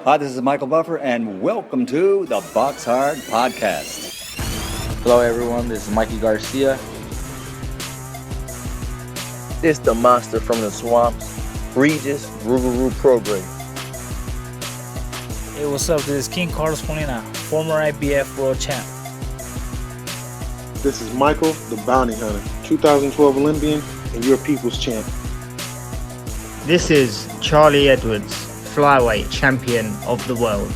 Hi, this is Michael Buffer, and welcome to the BoxHard Podcast. Hello, everyone. This is Mikey Garcia. It's the monster from the swamps, Regis Rougarou Prograis. Hey, what's up? This is King Carlos Molina, former IBF world champ. This is Michael, the Bounty Hunter, 2012 Olympian and your people's champ. This is Charlie Edwards, flyweight champion of the world.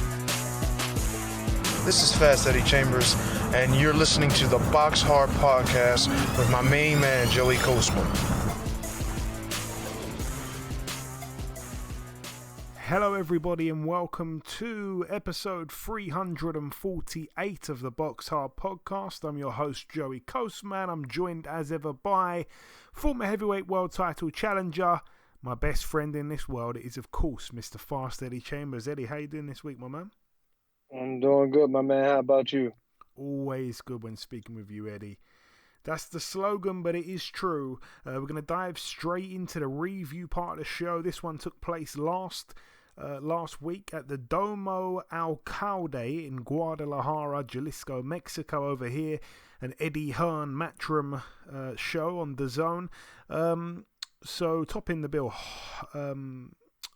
This is Fast Eddie Chambers, and you're listening to the BoxHard Podcast with my main man, Joey Coastman. Hello everybody and welcome to episode 348 of the BoxHard Podcast. I'm your host Joey Coastman. I'm joined as ever by former heavyweight world title challenger, my best friend in this world. It is of course Mr. Fast Eddie Chambers. Eddie, how you doing this week, my man? I'm doing good, my man. How about you? Always good when speaking with you, Eddie. That's the slogan, but it is true. We're going to dive straight into the review part of the show. This one took place last week at the Domo Alcalde in Guadalajara, Jalisco, Mexico over here. An Eddie Hearn Matchroom show on DAZN. So topping the bill,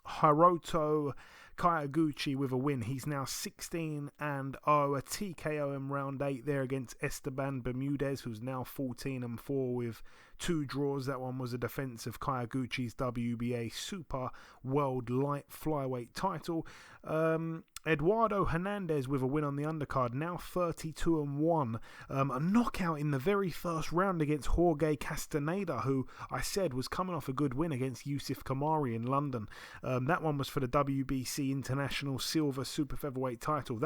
Hiroto Kayaguchi with a win. He's now 16-0, a TKO in round 8 there against Esteban Bermudez, who's now 14-4 with 2 draws. That one was a defense of Kayaguchi's WBA Super World Light Flyweight title. Eduardo Hernandez with a win on the undercard, now 32-1. A knockout in the very first round against Jorge Castaneda, who I said was coming off a good win against Yusuf Kamari in London. That one was for the WBC International Silver Super Featherweight title.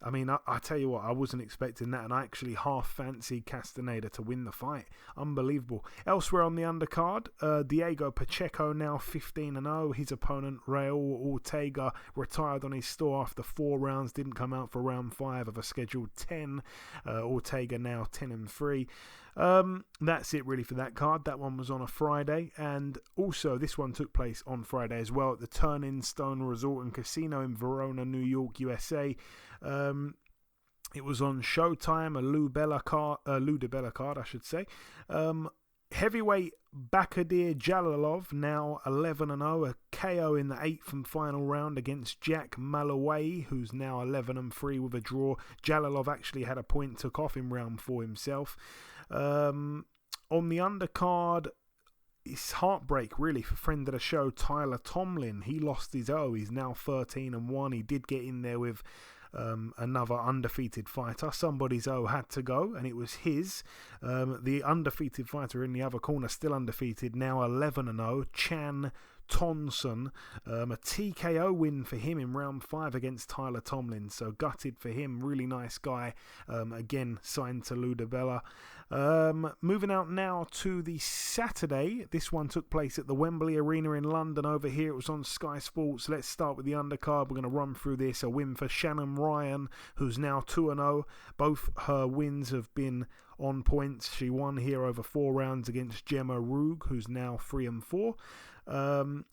I tell you what, I wasn't expecting that, and I actually half fancied Castaneda to win the fight. Unbelievable. Elsewhere on the undercard, Diego Pacheco now 15-0. His opponent, Raul Ortega, retired on his store after 4 rounds, didn't come out for round 5 of a scheduled 10. Ortega now 10-3. That's it really for that card. That one was on a Friday, and also this one took place on Friday as well at the Turning Stone Resort and Casino in Verona, New York, USA. It was on Showtime, a Lou DiBella card, I should say. Heavyweight Bakadir Jalalov now 11-0, a KO in the 8th and final round against Jack Malaway, who's now 11-3 with a draw. Jalalov actually had a point took off in round 4 himself. On the undercard, it's heartbreak really for friend of the show Tyler Tomlin. He lost his He's now 13-1. He did get in there with another undefeated fighter. Somebody's had to go, and it was his. The undefeated fighter in the other corner, still undefeated, now 11-0, Chan Tonson. A TKO win for him in round 5 against Tyler Tomlin, so gutted for him. Really nice guy. Again, signed to Lou DiBella. Moving out now to the Saturday. This one took place at the Wembley Arena in London over here. It was on Sky Sports. Let's start with the undercard. We're going to run through this. A win for Shannon Ryan, who's now 2-0. Both her wins have been on points. She won here over 4 rounds against Gemma Rug, who's now 3-4.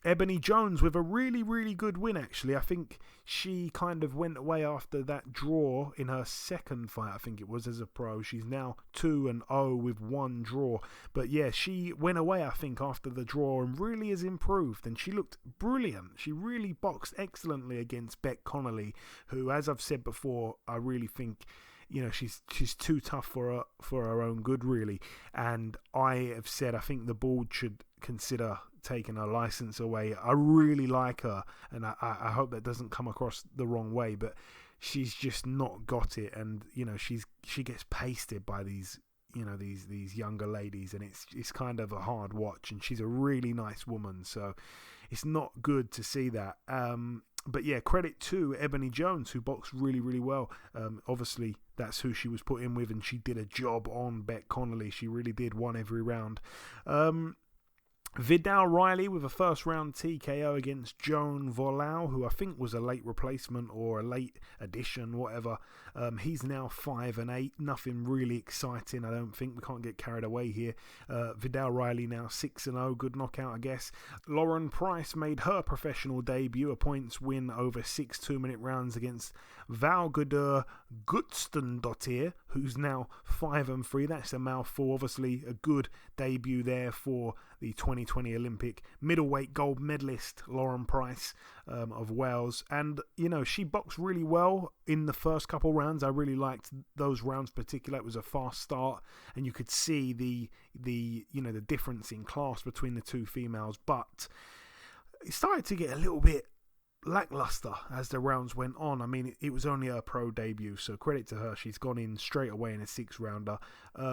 Ebony Jones with a really, really good win, actually. I think she kind of went away after that draw in her second fight, I think it was, as a pro. She's now 2-0 with 1 draw. But yeah, she went away, I think, after the draw and really has improved. And she looked brilliant. She really boxed excellently against Beck Connolly, who, as I've said before, I really think, you know, she's too tough for her own good, really. And I have said I think the board should consider taking her license away. I really like her, and I hope that doesn't come across the wrong way, but she's just not got it. And you know, she gets pasted by these, you know, these younger ladies, and it's kind of a hard watch. And she's a really nice woman, so it's not good to see that. But yeah, credit to Ebony Jones, who boxed really, really well. Obviously, that's who she was put in with, and she did a job on Beck Connolly. She really did, won every round. Vidal Riley with a first round TKO against Joan Volau, who I think was a late replacement or a late addition, whatever. He's now 5-8. Nothing really exciting, I don't think. We can't get carried away here. Vidal Riley now 6-0. Good knockout, I guess. Lauren Price made her professional debut, a points win over 6 2-minute rounds against Valgudur Gutstendottir, who's now 5-3. That's a mouthful. Obviously, a good debut there for the 2020 Olympic middleweight gold medalist Lauren Price of Wales. And, you know, she boxed really well in the first couple rounds. I really liked those rounds particularly. It was a fast start, and you could see the difference in class between the two females. But it started to get a little bit lackluster as the rounds went on. I mean, it was only her pro debut, so credit to her. She's gone in straight away in a 6-rounder.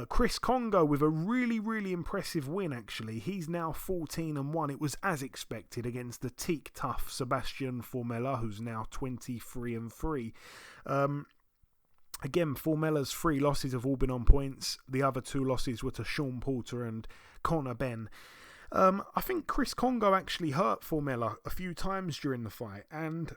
Chris Congo with a really, really impressive win, actually. He's now 14-1. It was as expected against the teak tough Sebastian Formella, who's now 23-3. Again, Formella's 3 losses have all been on points. The other 2 losses were to Sean Porter and Conor Benn. I think Chris Congo actually hurt Formella a few times during the fight, and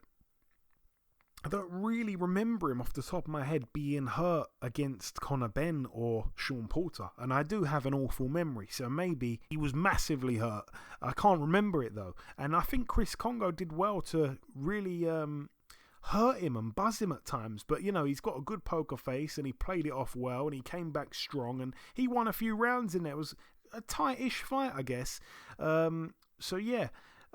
I don't really remember him off the top of my head being hurt against Conor Benn or Sean Porter, and I do have an awful memory, so maybe he was massively hurt. I can't remember it though, and I think Chris Congo did well to really hurt him and buzz him at times, but you know, he's got a good poker face and he played it off well and he came back strong and he won a few rounds in there. It was a tight-ish fight, I guess. So yeah,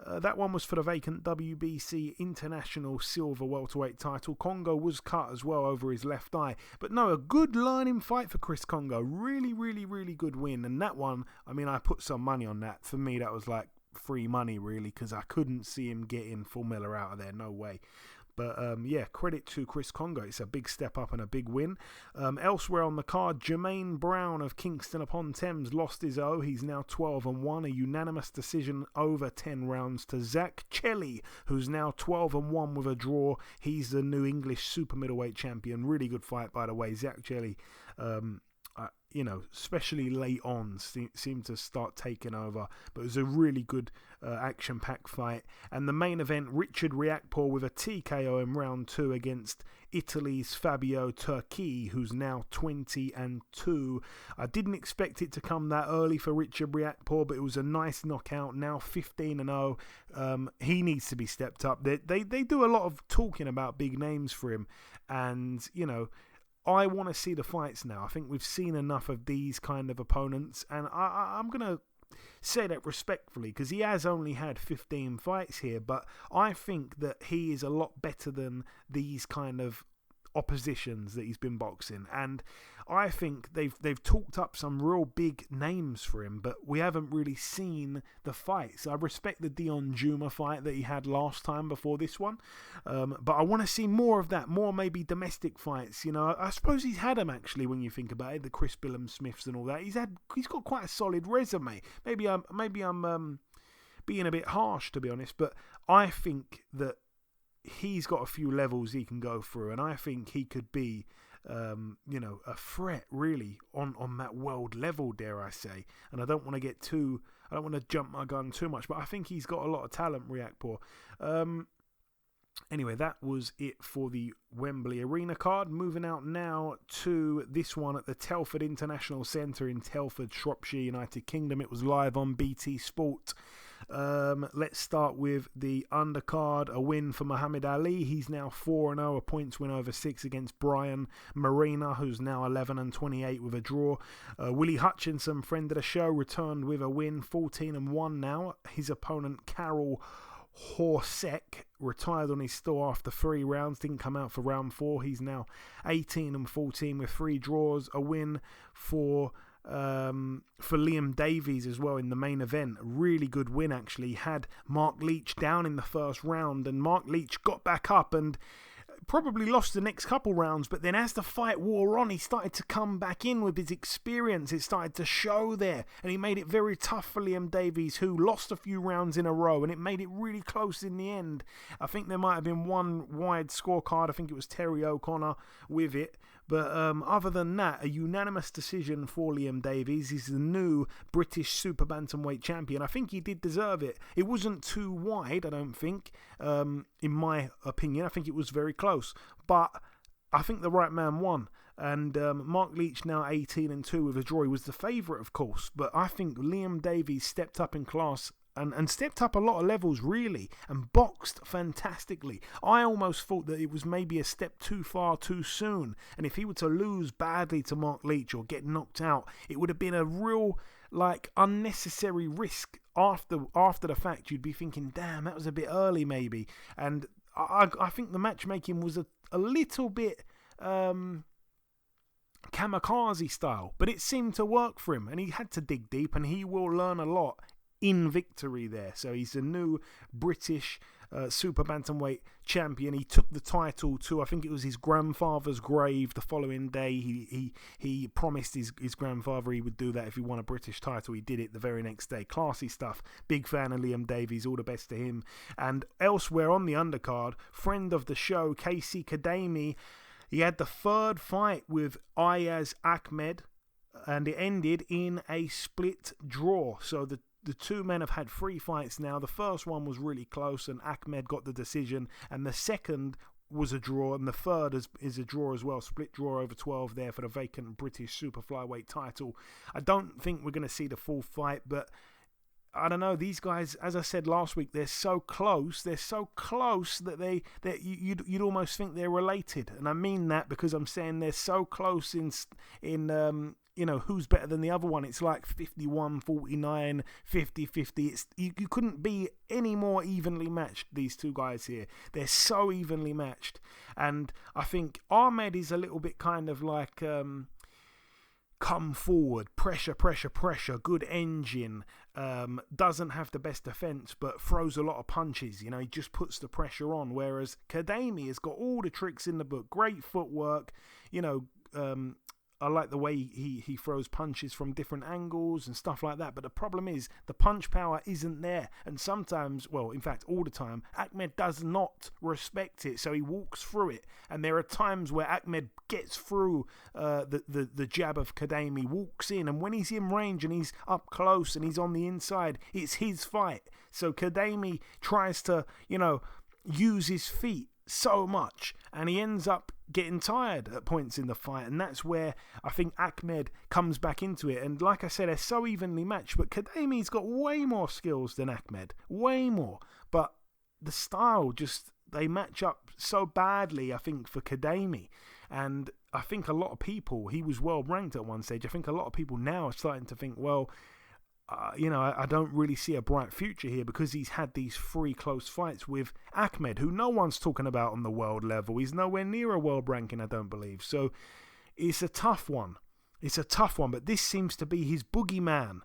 that one was for the vacant WBC International Silver Welterweight title. Congo was cut as well over his left eye. But no, a good learning fight for Chris Congo. Really, really, really good win. And that one, I mean, I put some money on that. For me, that was like free money, really, because I couldn't see him getting Formella out of there. No way. But yeah, credit to Chris Congo. It's a big step up and a big win. Elsewhere on the card, Jermaine Brown of Kingston upon Thames lost his O. He's now 12-1. A unanimous decision over 10 rounds to Zach Chelly, who's now 12-1 with a draw. He's the new English super middleweight champion. Really good fight, by the way. Zach Chelly, you know, especially late on, seemed to start taking over. But it was a really good action-packed fight. And the main event, Richard Riakporhe with a TKO in round 2 against Italy's Fabio Turchi, who's now 20-2. I didn't expect it to come that early for Richard Riakporhe, but it was a nice knockout. Now 15-0. He needs to be stepped up. They do a lot of talking about big names for him. And, you know, I want to see the fights now. I think we've seen enough of these kind of opponents, and I'm going to say that respectfully because he has only had 15 fights here, but I think that he is a lot better than these kind of oppositions that he's been boxing, and I think they've talked up some real big names for him, but we haven't really seen the fights. I respect the Dion Juma fight that he had last time before this one, but I want to see more of that, more maybe domestic fights. You know, I suppose he's had them actually when you think about it, the Chris Billum Smiths and all that. He's got quite a solid resume. Maybe I'm being a bit harsh, to be honest, but I think that he's got a few levels he can go through, and I think he could be you know, a threat really on that world level, dare I say. And I don't want to jump my gun too much, but I think he's got a lot of talent, Riakporhe. Anyway, that was it for the Wembley Arena card. Moving out now to this one at the Telford International Centre in Telford, Shropshire, United Kingdom. It was live on BT Sport. Let's start with the undercard. A win for Muhammad Ali. He's now 4-0, a points win over 6 against Brian Marina, who's now 11-28 with a draw. Willie Hutchinson, friend of the show, returned with a win, 14-1 now. His opponent, Carol Horsek, retired on his store after 3 rounds, didn't come out for round 4. He's now 18-14 with 3 draws. A win for Liam Davies as well in the main event. A really good win, actually. Had Mark Leach down in the first round, and Mark Leach got back up and probably lost the next couple rounds, but then as the fight wore on, he started to come back in with his experience. It started to show there, and he made it very tough for Liam Davies, who lost a few rounds in a row, and it made it really close in the end. I think there might have been one wide scorecard. I think it was Terry O'Connor with it, But other than that, a unanimous decision for Liam Davies. He's the new British super bantamweight champion. I think he did deserve it. It wasn't too wide, I don't think, in my opinion. I think it was very close. But I think the right man won. And Mark Leach now 18-2 with a draw. He was the favourite, of course. But I think Liam Davies stepped up in class and stepped up a lot of levels, really, and boxed fantastically. I almost thought that it was maybe a step too far too soon. And if he were to lose badly to Mark Leach or get knocked out, it would have been a real, unnecessary risk after the fact. You'd be thinking, damn, that was a bit early maybe. And I think the matchmaking was a little bit kamikaze style, but it seemed to work for him, and he had to dig deep, and he will learn a lot in victory there. So he's the new British super bantamweight champion. He took the title to, I think it was his grandfather's grave the following day. He promised his grandfather he would do that if he won a British title. He did it the very next day. Classy stuff. Big fan of Liam Davies. All the best to him. And elsewhere on the undercard, friend of the show, Casey Cademy, he had the third fight with Ayaz Ahmed, and it ended in a split draw. So the two men have had 3 fights now. The first one was really close, and Ahmed got the decision. And the second was a draw, and the third is a draw as well. Split draw over 12 there for the vacant British super flyweight title. I don't think we're going to see the full fight, but I don't know. These guys, as I said last week, they're so close. They're so close that you'd almost think they're related. And I mean that because I'm saying they're so close in who's better than the other one. It's like 51-49, 50-50. You couldn't be any more evenly matched, these two guys here. They're so evenly matched. And I think Ahmed is a little bit kind of like come forward, pressure, good engine, doesn't have the best defense but throws a lot of punches. He just puts the pressure on, whereas Cademy has got all the tricks in the book. Great footwork, I like the way he throws punches from different angles and stuff like that. But the problem is the punch power isn't there. And sometimes, well, in fact, all the time, Ahmed does not respect it. So he walks through it. And there are times where Ahmed gets through the jab of Cademy, walks in. And when he's in range and he's up close and he's on the inside, it's his fight. So Cademy tries to, use his feet so much, and he ends up getting tired at points in the fight, and that's where I think Ahmed comes back into it. And like I said, they're so evenly matched, but Cademy's got way more skills than Ahmed, way more, but the style they match up so badly, I think, for Cademy. And I think a lot of people, he was world ranked at one stage, I think a lot of people now are starting to think, well, I don't really see a bright future here because he's had these 3 close fights with Ahmed, who no one's talking about on the world level. He's nowhere near a world ranking, I don't believe. So it's a tough one. But this seems to be his boogeyman.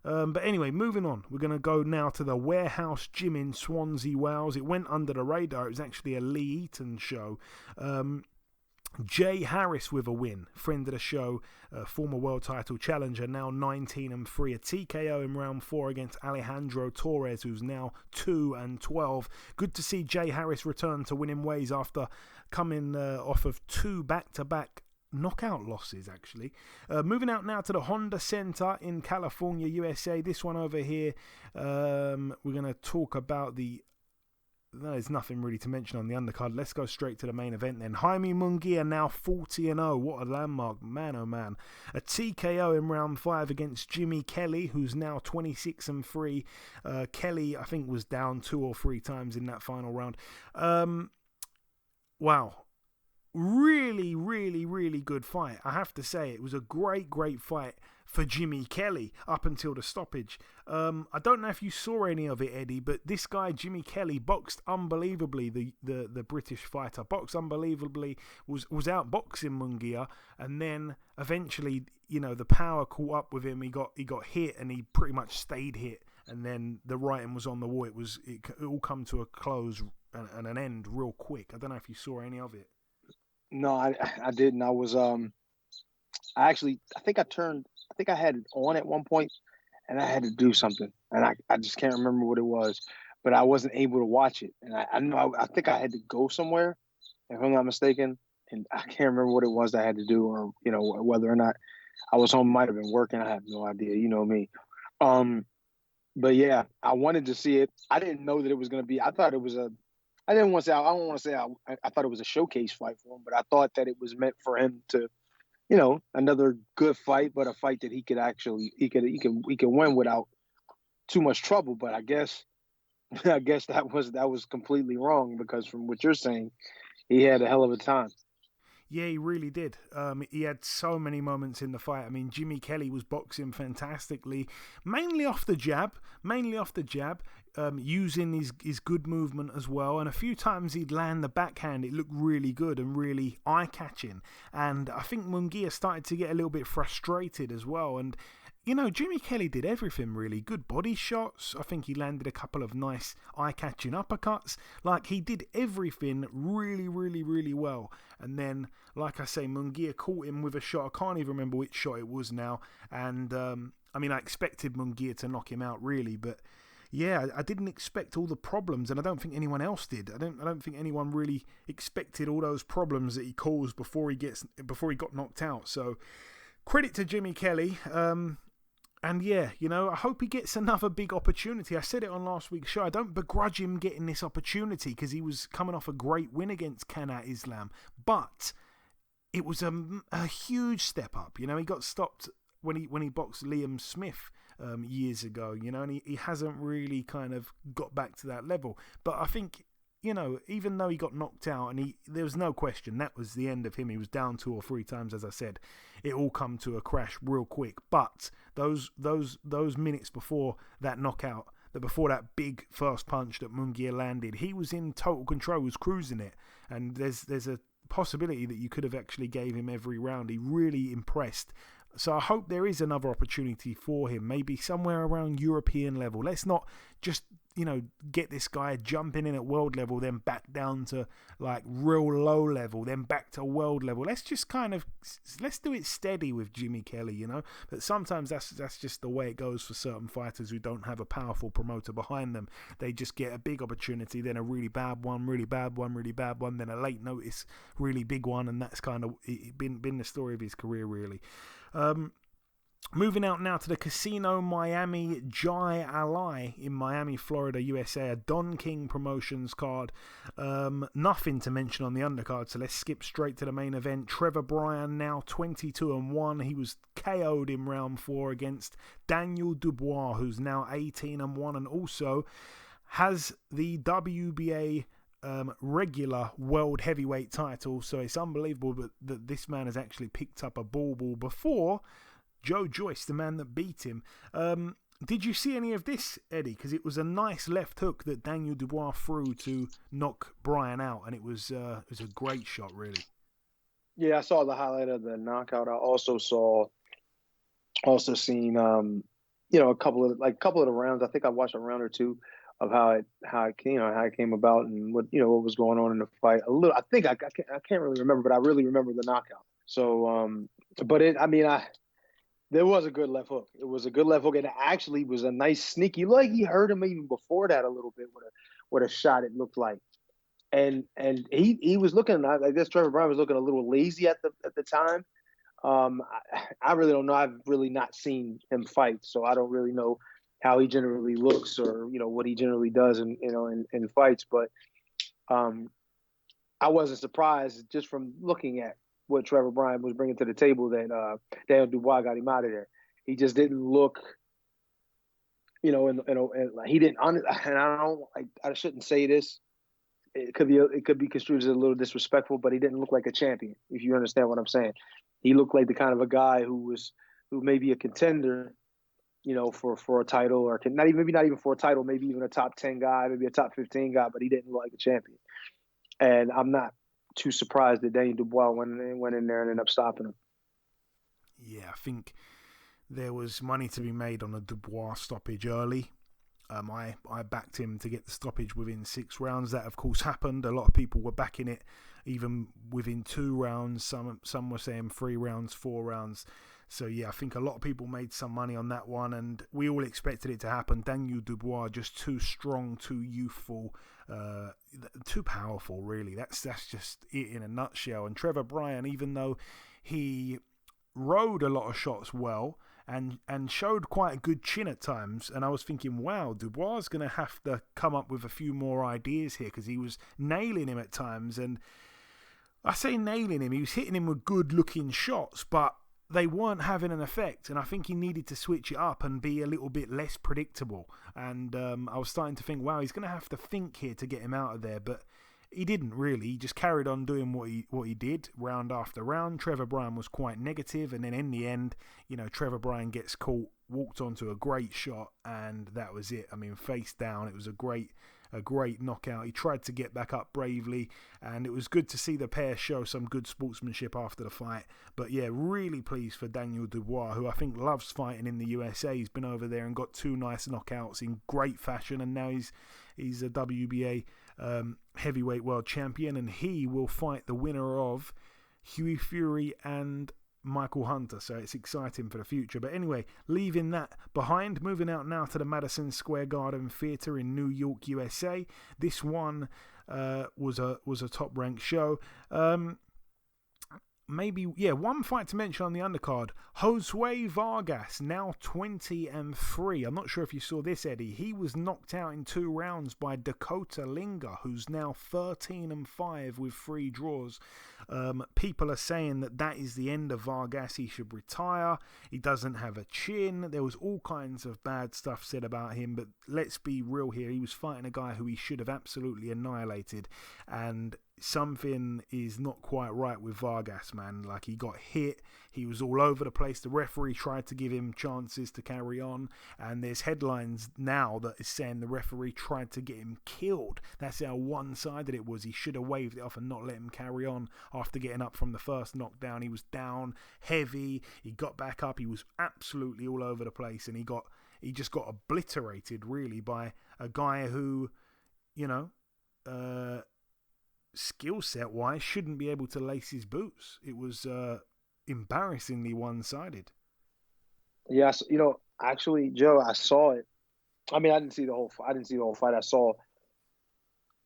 But anyway, moving on. We're going to go now to the Warehouse Gym in Swansea, Wales. It went under the radar. It was actually a Lee Eaton show. Jay Harris with a win, friend of the show, former world title challenger, now 19-3, a TKO in round 4 against Alejandro Torres, who's now 2-12. Good to see Jay Harris return to winning ways after coming off of 2 back-to-back knockout losses, actually. Moving out now to the Honda Center in California, USA. This one over here, we're going to talk about there's nothing really to mention on the undercard. Let's go straight to the main event then. Jaime Munguia now 40-0. What a landmark. Man, oh man. A TKO in round 5 against Jimmy Kelly, who's now 26-3. Kelly, I think, was down 2 or 3 times in that final round. Wow. Really, really, really good fight. I have to say, it was a great fight for Jimmy Kelly up until the stoppage. I don't know if you saw any of it, Eddie, but this guy, Jimmy Kelly, boxed unbelievably. The British fighter boxed unbelievably, was outboxing Munguia, and then eventually, the power caught up with him. He got hit, and he pretty much stayed hit, and then the writing was on the wall. It all come to a close and an end real quick. I don't know if you saw any of it. No, I didn't. I was I think I had it on at one point, and I had to do something, and I just can't remember what it was, but I wasn't able to watch it, and I think I had to go somewhere, if I'm not mistaken, and I can't remember what it was that I had to do, or whether or not I was home. Might have been working. I have no idea. You know me. But yeah, I wanted to see it. I didn't know that it was going to be. I thought it was a. I don't want to say I thought it was a showcase fight for him, but I thought that it was meant for him to, another good fight, but a fight that he could actually he could win without too much trouble. But I guess that was completely wrong, because from what you're saying, he had a hell of a time. Yeah, he really did. He had so many moments in the fight. I mean, Jimmy Kelly was boxing fantastically, mainly off the jab, using his good movement as well. And a few times he'd land the backhand. It looked really good and really eye-catching. And I think Munguia started to get a little bit frustrated as well. And Jimmy Kelly did everything really. Good body shots. I think he landed a couple of nice eye-catching uppercuts. Like, he did everything really, really, really well. And then, like I say, Munguia caught him with a shot. I can't even remember which shot it was now. And, I expected Munguia to knock him out, really. But, yeah, I didn't expect all the problems, and I don't think anyone else did. I don't think anyone really expected all those problems that he caused before he got knocked out. So, credit to Jimmy Kelly. And yeah, I hope he gets another big opportunity. I said it on last week's show. I don't begrudge him getting this opportunity, because he was coming off a great win against Kanat Islam. But it was a huge step up. He got stopped when he boxed Liam Smith years ago. And he hasn't really kind of got back to that level. But I think, even though he got knocked out, and there was no question that was the end of him. He was down 2 or 3 times, as I said. It all come to a crash real quick. But those minutes before that knockout, before that big first punch that Munguia landed, he was in total control, was cruising it. And there's a possibility that you could have actually gave him every round. He really impressed. So I hope there is another opportunity for him, maybe somewhere around European level. Let's not just, get this guy jumping in at world level, then back down to like real low level, then back to world level. Let's just let's do it steady with Jimmy Kelly, But sometimes that's just the way it goes for certain fighters who don't have a powerful promoter behind them. They just get a big opportunity, then a really bad one, really bad one, really bad one, then a late notice, really big one, and that's kind of been the story of his career, really. Moving out now to the Casino Miami Jai Alai in Miami, Florida, USA, a Don King Promotions card. Nothing to mention on the undercard, so let's skip straight to the main event. Trevor Bryan now 22-1. He was KO'd in round 4 against Daniel Dubois, who's now 18-1, and also has the WBA regular world heavyweight title. So it's unbelievable that this man has actually picked up a ball before Joe Joyce, the man that beat him. Did you see any of this, Eddie? Because it was a nice left hook that Daniel Dubois threw to knock Bryan out, and it was a great shot, really. Yeah, I saw the highlight of the knockout. I also seen a couple of the rounds. I think I watched a round or two of how it came about, and what was going on in the fight. A little, I think I can't really remember, but I really remember the knockout. So, there was a good left hook. It was a good left hook, and it actually was a nice sneaky. Like, he hurt him even before that a little bit with a shot. It looked like, and he was looking. I guess Trevor Bryan was looking a little lazy at the time. I really don't know. I've really not seen him fight, so I don't really know how he generally looks, or what he generally does in fights. But I wasn't surprised just from looking at what Trevor Bryan was bringing to the table that Daniel Dubois got him out of there. He just didn't look, and he didn't. And I shouldn't say this. It could be construed as a little disrespectful, but he didn't look like a champion. If you understand what I'm saying, he looked like the kind of a guy who may be a contender, for a title, or maybe not even for a title, maybe even a top 10 guy, maybe a top 15 guy, but he didn't look like a champion. And I'm not too surprised that Daniel Dubois went in there and ended up stopping him. Yeah, I think there was money to be made on a Dubois stoppage early. I backed him to get the stoppage within 6 rounds. That, of course, happened. A lot of people were backing it even within 2 rounds. Some were saying 3 rounds, 4 rounds. So, yeah, I think a lot of people made some money on that one, and we all expected it to happen. Daniel Dubois, just too strong, too youthful, too powerful, really. That's just it in a nutshell. And Trevor Bryan, even though he rode a lot of shots well and showed quite a good chin at times, and I was thinking, wow, Dubois is going to have to come up with a few more ideas here, because he was nailing him at times. And I say nailing him, he was hitting him with good looking shots, but they weren't having an effect, and I think he needed to switch it up and be a little bit less predictable. And I was starting to think, wow, he's going to have to think here to get him out of there, but he didn't really. He just carried on doing what he did round after round. Trevor Bryan was quite negative, and then in the end, Trevor Bryan gets caught, walked onto a great shot, and that was it. I mean, face down, it was a great knockout. He tried to get back up bravely, and it was good to see the pair show some good sportsmanship after the fight. But yeah, really pleased for Daniel Dubois, who I think loves fighting in the USA. He's been over there and got 2 nice knockouts in great fashion, and now he's a WBA heavyweight world champion, and he will fight the winner of Hughie Fury and Michael Hunter, so it's exciting for the future. But anyway, leaving that behind, moving out now to the Madison Square Garden Theatre in New York, USA. This one was a top ranked show. One fight to mention on the undercard. Josue Vargas, now 20-3. I'm not sure if you saw this, Eddie. He was knocked out in 2 rounds by Dakota Linger, who's now 13-5 with 3 draws. People are saying that is the end of Vargas. He should retire. He doesn't have a chin. There was all kinds of bad stuff said about him, but let's be real here. He was fighting a guy who he should have absolutely annihilated, and something is not quite right with Vargas, man. Like, he got hit, he was all over the place. The referee tried to give him chances to carry on, and there's headlines now that is saying the referee tried to get him killed. That's how one-sided it was. He should have waved it off and not let him carry on after getting up from the first knockdown. He was down heavy, he got back up, he was absolutely all over the place, and he just got obliterated, really, by a guy who, skill set wise shouldn't be able to lace his boots. It was embarrassingly one-sided. Yes, actually, Joe, I saw it. I mean, I didn't see the whole fight. I saw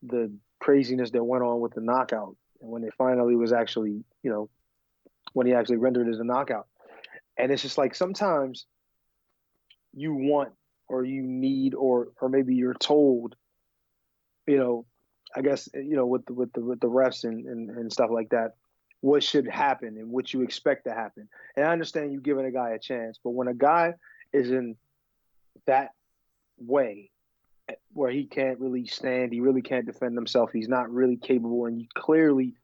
the craziness that went on with the knockout, and when they finally was actually, when he actually rendered it as a knockout. And it's just like, sometimes you want, or you need, or maybe you're told, I guess, with the refs and stuff like that, what should happen and what you expect to happen. And I understand you giving a guy a chance, but when a guy is in that way, where he can't really stand, he really can't defend himself, he's not really capable, and you clearly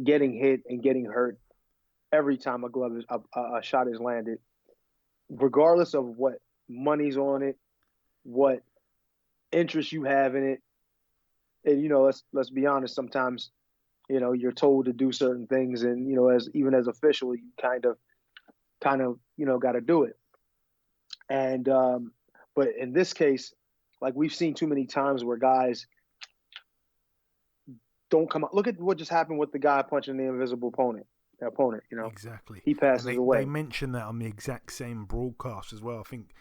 getting hit and getting hurt every time a shot is landed, regardless of what money's on it, what interest you have in it. And let's be honest, sometimes you're told to do certain things, and even as official, you kind of got to do it. And but in this case, like, we've seen too many times where guys don't come out. Look at what just happened with the guy punching the invisible opponent. Exactly. He passes away. They mentioned that on the exact same broadcast as well. I think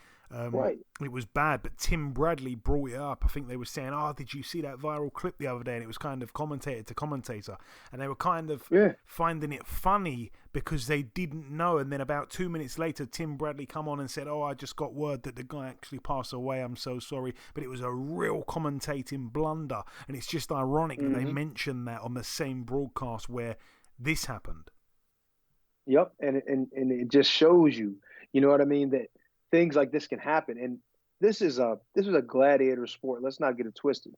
right. It was bad, but Tim Bradley brought it up. I think they were saying, did you see that viral clip the other day? And it was kind of commentator to commentator, and they were kind of finding it funny because they didn't know. And then about 2 minutes later, Tim Bradley come on and said, I just got word that the guy actually passed away. I'm so sorry. But it was a real commentating blunder. And it's just ironic that they mentioned that on the same broadcast where this happened. Yep. And it just shows you, what I mean, that things like this can happen. And this is a gladiator sport. Let's not get it twisted.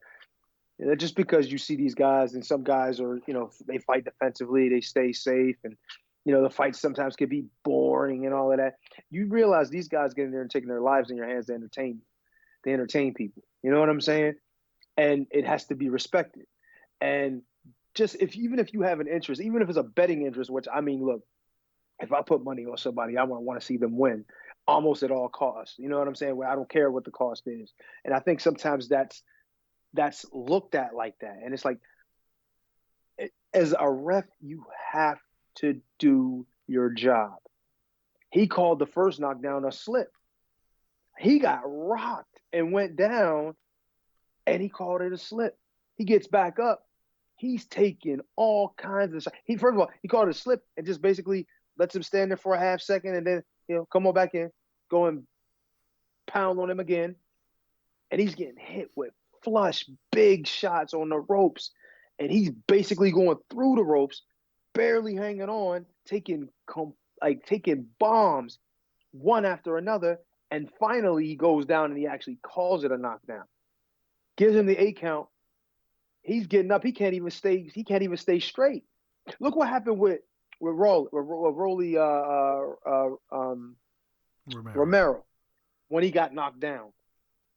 Just because you see these guys, and some guys are, they fight defensively, they stay safe, and the fights sometimes can be boring and all of that. You realize these guys get in there and taking their lives in your hands to entertain you. They entertain people. You know what I'm saying? And it has to be respected. And just even if you have an interest, even if it's a betting interest, which, I mean, look, if I put money on somebody, I want to see them win almost at all costs. You know what I'm saying? Where I don't care what the cost is. And I think sometimes that's looked at like that. And it's like, as a ref, you have to do your job. He called the first knockdown a slip. He got rocked and went down, and he called it a slip. He gets back up. He's taking all kinds of shots. First of all, he called it a slip and just basically lets him stand there for a half second and then, come on back in, go and pound on him again. And he's getting hit with flush, big shots on the ropes. And he's basically going through the ropes, barely hanging on, taking bombs one after another. And finally, he goes down and he actually calls it a knockdown. Gives him the 8 count. He's getting up. He can't even stay straight. Look what happened with Rolly Romero when he got knocked down.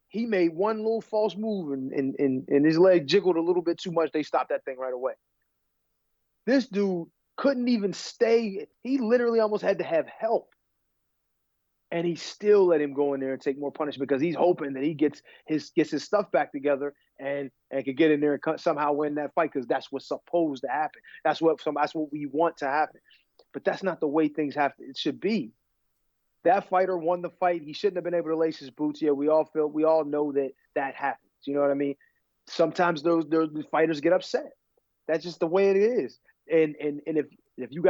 He made one little false move and his leg jiggled a little bit too much. They stopped that thing right away. This dude couldn't even stay. He literally almost had to have help. And he still let him go in there and take more punishment because he's hoping that he gets his stuff back together and could get in there and somehow win that fight because that's what's supposed to happen. That's what we want to happen. But that's not the way things have to. It should be. That fighter won the fight. He shouldn't have been able to lace his boots. Yeah, we all know that happens. You know what I mean? Sometimes those fighters get upset. That's just the way it is. And if you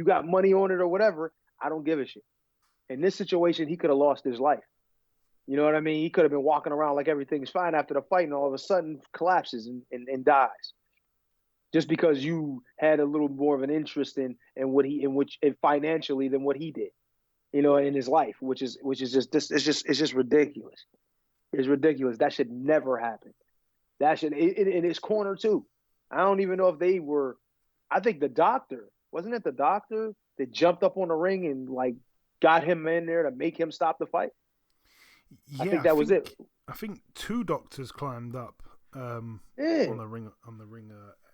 got money on it or whatever, I don't give a shit. In this situation, he could have lost his life. You know what I mean? He could have been walking around like everything's fine after the fight and all of a sudden collapses and dies. Just because you had a little more of an interest in financially than what he did, in his life, which is just ridiculous. It's ridiculous. That should never happen. That should in his corner too. I don't even know if they were. I think wasn't it the doctor that jumped up on the ring and got him in there to make him stop the fight? Yeah, I think that was it. I think 2 doctors climbed up on the ring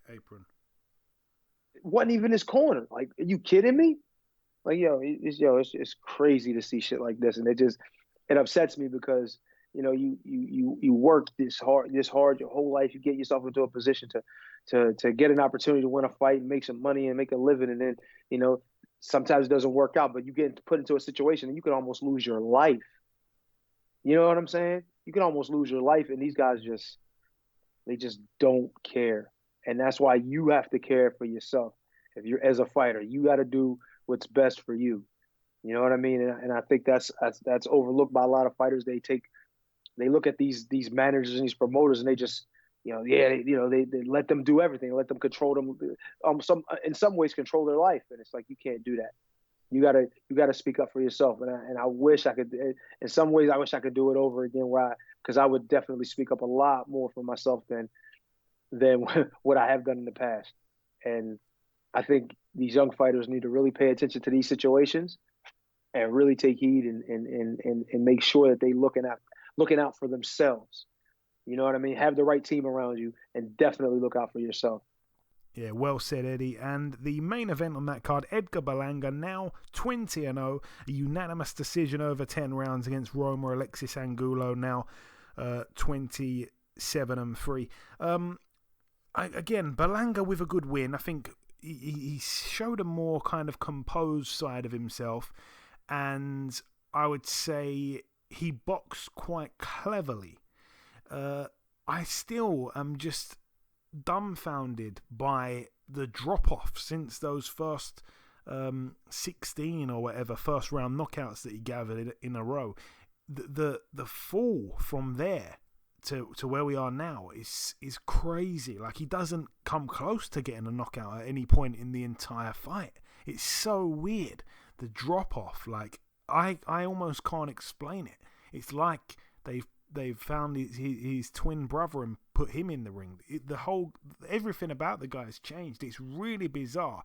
apron. It wasn't even his corner. Are you kidding me? It's crazy to see shit like this, and it upsets me because you work this hard your whole life. You get yourself into a position to get an opportunity to win a fight and make some money and make a living, and then sometimes it doesn't work out, but you get put into a situation and you can almost lose your life. You know what I'm saying? You can almost lose your life, and these guys they just don't care. And that's why you have to care for yourself. If you're as a fighter, you got to do what's best for you. You know what I mean? And I think that's overlooked by a lot of fighters. They look at these managers and these promoters and they just, they let them do everything, let them control them. In some ways control their life. And it's like, you can't do that. You gotta speak up for yourself. And I wish I could, in some ways, I wish I could do it over again because I would definitely speak up a lot more for myself than what I have done in the past. And I think these young fighters need to really pay attention to these situations and really take heed and make sure that they looking out for themselves. You know what I mean? Have the right team around you and definitely look out for yourself. Yeah, well said, Eddie. And the main event on that card, Edgar Berlanga, now 20-0, a unanimous decision over 10 rounds against Roma Alexis Angulo, now 27-3. Again, Berlanga with a good win. I think he showed a more kind of composed side of himself, and I would say he boxed quite cleverly. I still am just dumbfounded by the drop-off since those first 16 or whatever first round knockouts that he gathered in a row. The fall from there to where we are now is crazy. Like, he doesn't come close to getting a knockout at any point in the entire fight. It's so weird, the drop-off. Like, I almost can't explain it. It's like they've found his twin brother and put him in the ring. Everything about the guy's changed. It's really bizarre.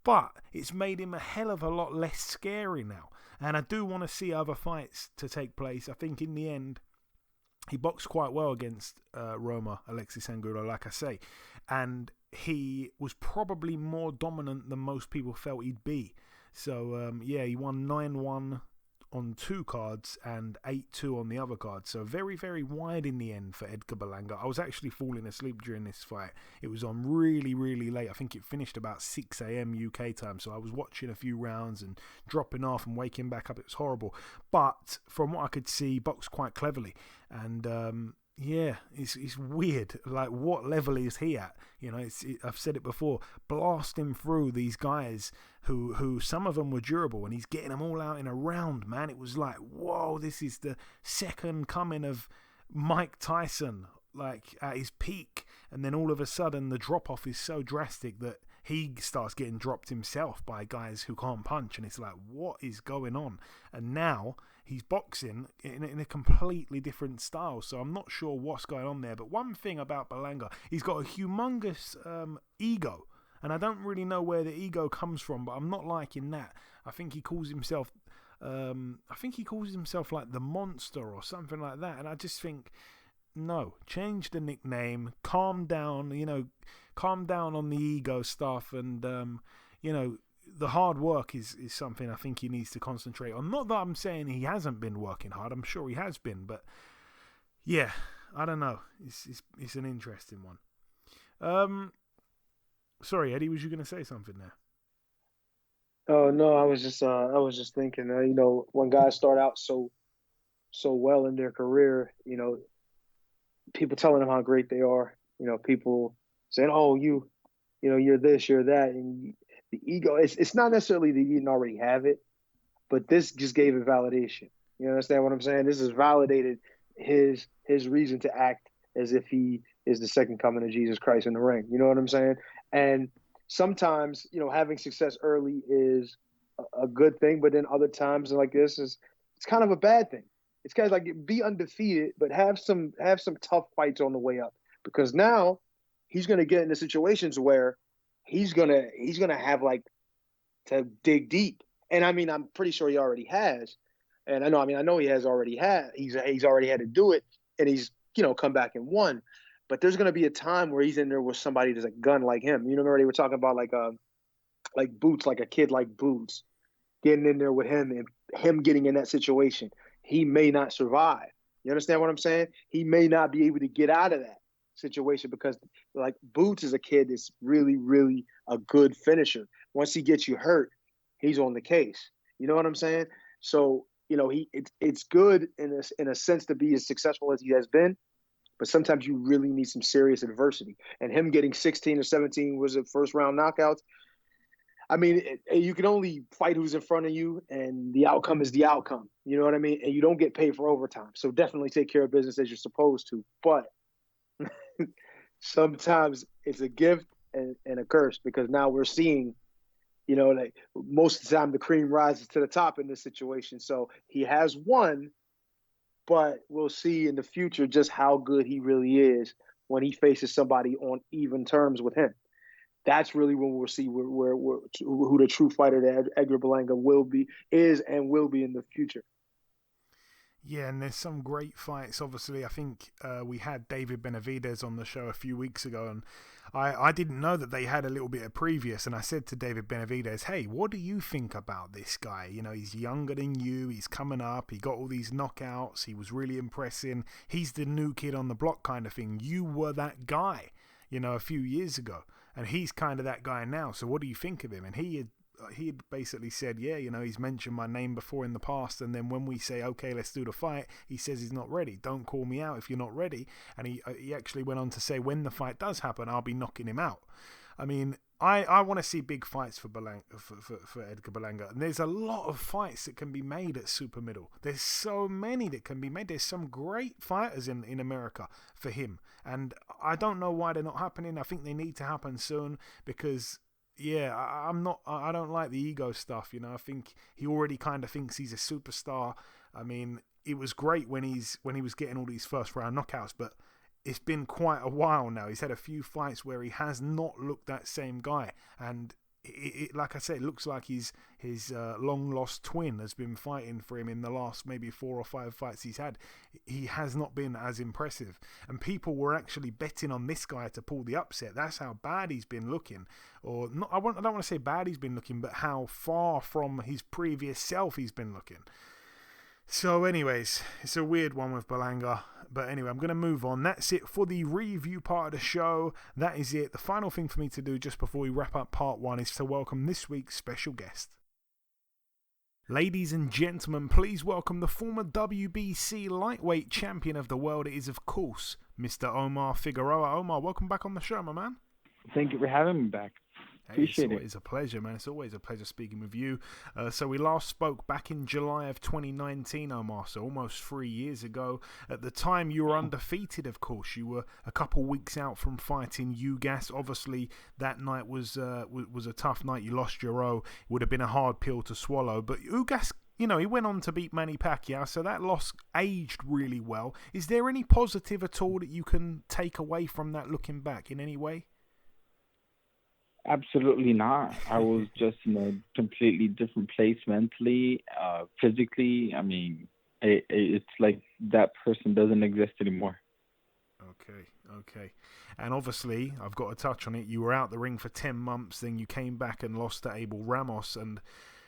But it's made him a hell of a lot less scary now. And I do want to see other fights to take place. I think in the end, he boxed quite well against Roma Alexis Angulo, like I say. And he was probably more dominant than most people felt he'd be. So, he won 9-1 on 2 cards and 8-2 on the other card. So very, very wide in the end for Edgar Berlanga. I was actually falling asleep during this fight. It was on really, really late. I think it finished about 6 a.m. UK time. So I was watching a few rounds and dropping off and waking back up. It was horrible. But from what I could see, boxed quite cleverly. And yeah, it's weird. Like, what level is he at? You know, I've said it before. Blasting through these guys who some of them were durable, and he's getting them all out in a round, man. It was like, whoa, this is the second coming of Mike Tyson, like at his peak. And then all of a sudden, the drop off is so drastic that he starts getting dropped himself by guys who can't punch, and it's like, what is going on? And now he's boxing in a completely different style, so I'm not sure what's going on there. But one thing about Berlanga, he's got a humongous ego, and I don't really know where the ego comes from, but I'm not liking that. I think he calls himself like the Monster or something like that, and I just think, no, change the nickname, calm down on the ego stuff, and the hard work is something I think he needs to concentrate on. Not that I'm saying he hasn't been working hard, I'm sure he has been, but yeah, I don't know. It's an interesting one. Sorry, Eddie, was you going to say something there? Oh no, I was just thinking, when guys start out so well in their career, people telling them how great they are, people saying, oh, you're this, you're that, and the ego, it's not necessarily that you didn't already have it, but this just gave it validation. You understand what I'm saying? This has validated his reason to act as if he is the second coming of Jesus Christ in the ring. You know what I'm saying? And sometimes, having success early is a good thing, but then other times like this it's kind of a bad thing. It's kind of like, be undefeated, but have some tough fights on the way up, because now he's going to get into situations where he's gonna have like to dig deep. And I mean, I'm pretty sure he already has. And I know he has already had. He's already had to do it, and he's come back and won. But there's gonna be a time where he's in there with somebody that's a gun like him. Remember they were talking about like Boots, like a kid like Boots, getting in there with him and him getting in that situation. He may not survive. You understand what I'm saying? He may not be able to get out of that situation, because like Boots is a kid that's really, really a good finisher. Once he gets you hurt, he's on the case. You know what I'm saying? So, it's good in a sense to be as successful as he has been, but sometimes you really need some serious adversity. And him getting 16 or 17 was a first round knockouts. I mean, you can only fight who's in front of you, and the outcome is the outcome. You know what I mean? And you don't get paid for overtime. So definitely take care of business as you're supposed to. But sometimes it's a gift and a curse, because now we're seeing, like most of the time the cream rises to the top in this situation. So he has won, but we'll see in the future just how good he really is when he faces somebody on even terms with him. That's really when we'll see who the true fighter that Edgar Berlanga is and will be in the future. Yeah, and there's some great fights. Obviously, I think we had David Benavidez on the show a few weeks ago, and I didn't know that they had a little bit of previous, and I said to David Benavidez, hey, what do you think about this guy? He's younger than you, he's coming up, he got all these knockouts, he was really impressing, he's the new kid on the block kind of thing. You were that guy, a few years ago, and he's kind of that guy now, so what do you think of him? And he had basically said, yeah, he's mentioned my name before in the past, and then when we say, okay, let's do the fight, he says he's not ready. Don't call me out if you're not ready. And he actually went on to say, when the fight does happen, I'll be knocking him out. I mean, I want to see big fights for Edgar Berlanga, and there's a lot of fights that can be made at super middle. There's so many that can be made. There's some great fighters in America for him, and I don't know why they're not happening. I think they need to happen soon, because yeah, I don't like the ego stuff, I think he already kind of thinks he's a superstar. I mean, it was great when he was getting all these first round knockouts, but it's been quite a while now. He's had a few fights where he has not looked that same guy, and it like I said, it looks like his long lost twin has been fighting for him in the last maybe 4 or 5 fights he's had. He has not been as impressive, and people were actually betting on this guy to pull the upset. That's how bad he's been looking, or not. I don't want to say bad he's been looking, but how far from his previous self he's been looking. So anyways, it's a weird one with Berlanga. But anyway, I'm going to move on. That's it for the review part of the show. That is it. The final thing for me to do just before we wrap up part one is to welcome this week's special guest. Ladies and gentlemen, please welcome the former WBC Lightweight Champion of the world. It is, of course, Mr. Omar Figueroa. Omar, welcome back on the show, my man. Thank you for having me back. Appreciate it. It's a pleasure, man. It's always a pleasure speaking with you. So we last spoke back in July of 2019, Omar, so almost 3 years ago. At the time, you were undefeated, of course. You were a couple weeks out from fighting Ugas. Obviously, that night was a tough night. You lost your O. It would have been a hard pill to swallow. But Ugas, he went on to beat Manny Pacquiao, so that loss aged really well. Is there any positive at all that you can take away from that looking back in any way? Absolutely not. I was just in a completely different place mentally, physically. I mean, it's like that person doesn't exist anymore. Okay. And obviously, I've got to touch on it. You were out the ring for 10 months, then you came back and lost to Abel Ramos, and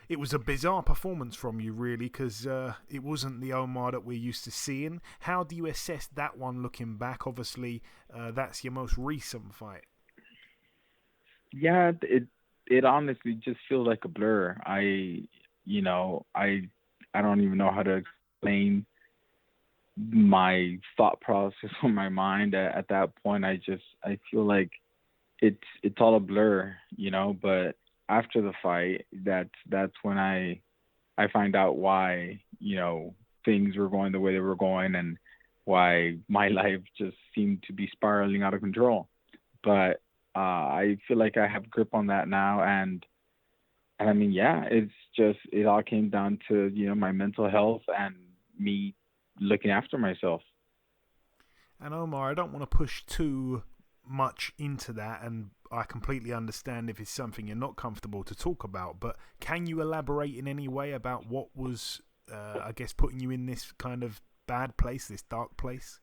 it was a bizarre performance from you, really, because it wasn't the Omar that we're used to seeing. How do you assess that one looking back? Obviously, that's your most recent fight. Yeah, it honestly just feels like a blur. I don't even know how to explain my thought process on my mind at that point. I feel like it's all a blur, but after the fight, that's when I find out why, things were going the way they were going and why my life just seemed to be spiraling out of control. But I feel like I have grip on that now, and I mean, yeah, it all came down to, my mental health and me looking after myself. And Omar, I don't want to push too much into that, and I completely understand if it's something you're not comfortable to talk about, but can you elaborate in any way about what was, I guess, putting you in this kind of bad place, this dark place?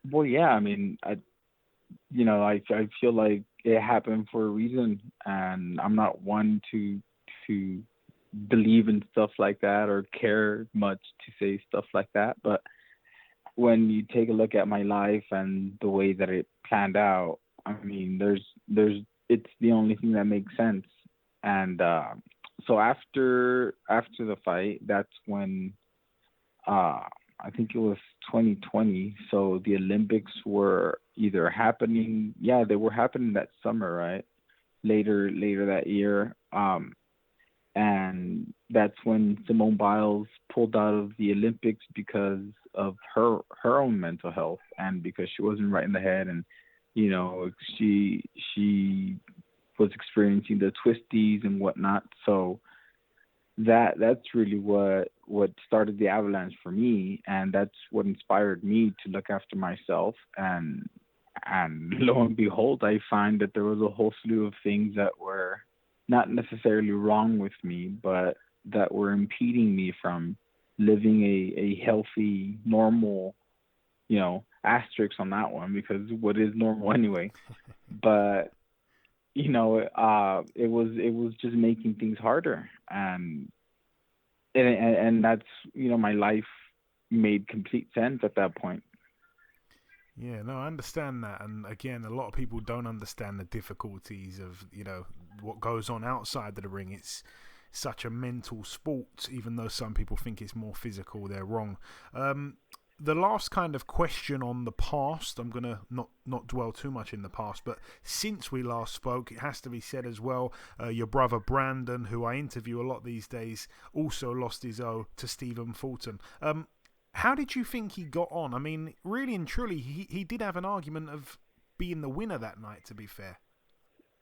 Well, yeah, I mean, I feel like it happened for a reason, and I'm not one to believe in stuff like that or care much to say stuff like that. But when you take a look at my life and the way that it planned out, I mean, it's the only thing that makes sense. And so after the fight, that's when I think it was 2020. So the Olympics were either happening. Yeah, they were happening that summer, right? Later that year. And that's when Simone Biles pulled out of the Olympics because of her own mental health and because she wasn't right in the head, and she was experiencing the twisties and whatnot. So that's really what started the avalanche for me, and that's what inspired me to look after myself. And lo and behold, I find that there was a whole slew of things that were not necessarily wrong with me, but that were impeding me from living a healthy, normal, asterisk on that one, because what is normal anyway? But it was just making things harder, and that's, my life made complete sense at that point. Yeah, no, I understand that. And again, a lot of people don't understand the difficulties of, what goes on outside of the ring. It's such a mental sport, even though some people think it's more physical, they're wrong. The last kind of question on the past, I'm going to not dwell too much in the past, but since we last spoke, it has to be said as well, your brother Brandon, who I interview a lot these days, also lost his O to Stephen Fulton. How did you think he got on? I mean, really and truly, he did have an argument of being the winner that night, to be fair.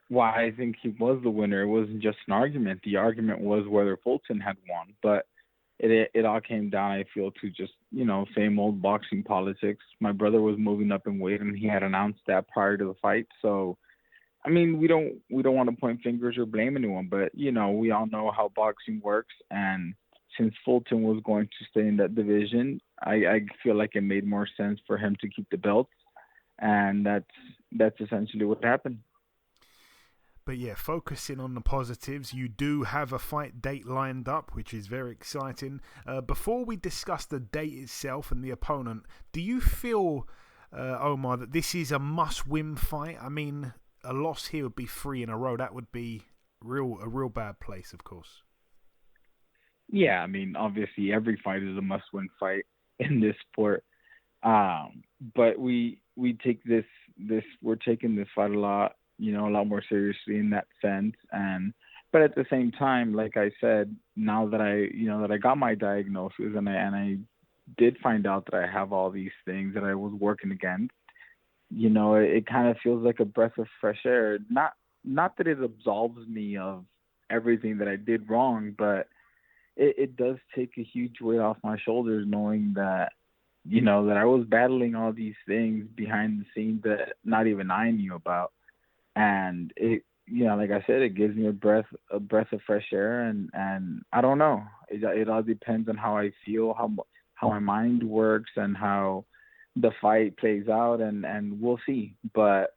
Well, I think he was the winner. It wasn't just an argument. The argument was whether Fulton had won. But it all came down, I feel, to just, same old boxing politics. My brother was moving up in weight, and he had announced that prior to the fight. So, I mean, we don't want to point fingers or blame anyone, but, we all know how boxing works. And since Fulton was going to stay in that division, I feel like it made more sense for him to keep the belts, and that's essentially what happened. But yeah, focusing on the positives, you do have a fight date lined up, which is very exciting. Before we discuss the date itself and the opponent, do you feel, Omar, that this is a must-win fight? I mean, a loss here would be 3 in a row. That would be a real bad place, of course. Yeah, I mean, obviously every fight is a must-win fight in this sport. But we take we're taking this fight a lot more seriously in that sense. But at the same time, like I said, now that I got my diagnosis and I did find out that I have all these things that I was working against, it kind of feels like a breath of fresh air. Not that it absolves me of everything that I did wrong, but it does take a huge weight off my shoulders knowing that, that I was battling all these things behind the scenes that not even I knew about. And it, like I said, it gives me a breath of fresh air. And I don't know. It all depends on how I feel, how my mind works, and how the fight plays out. And we'll see. But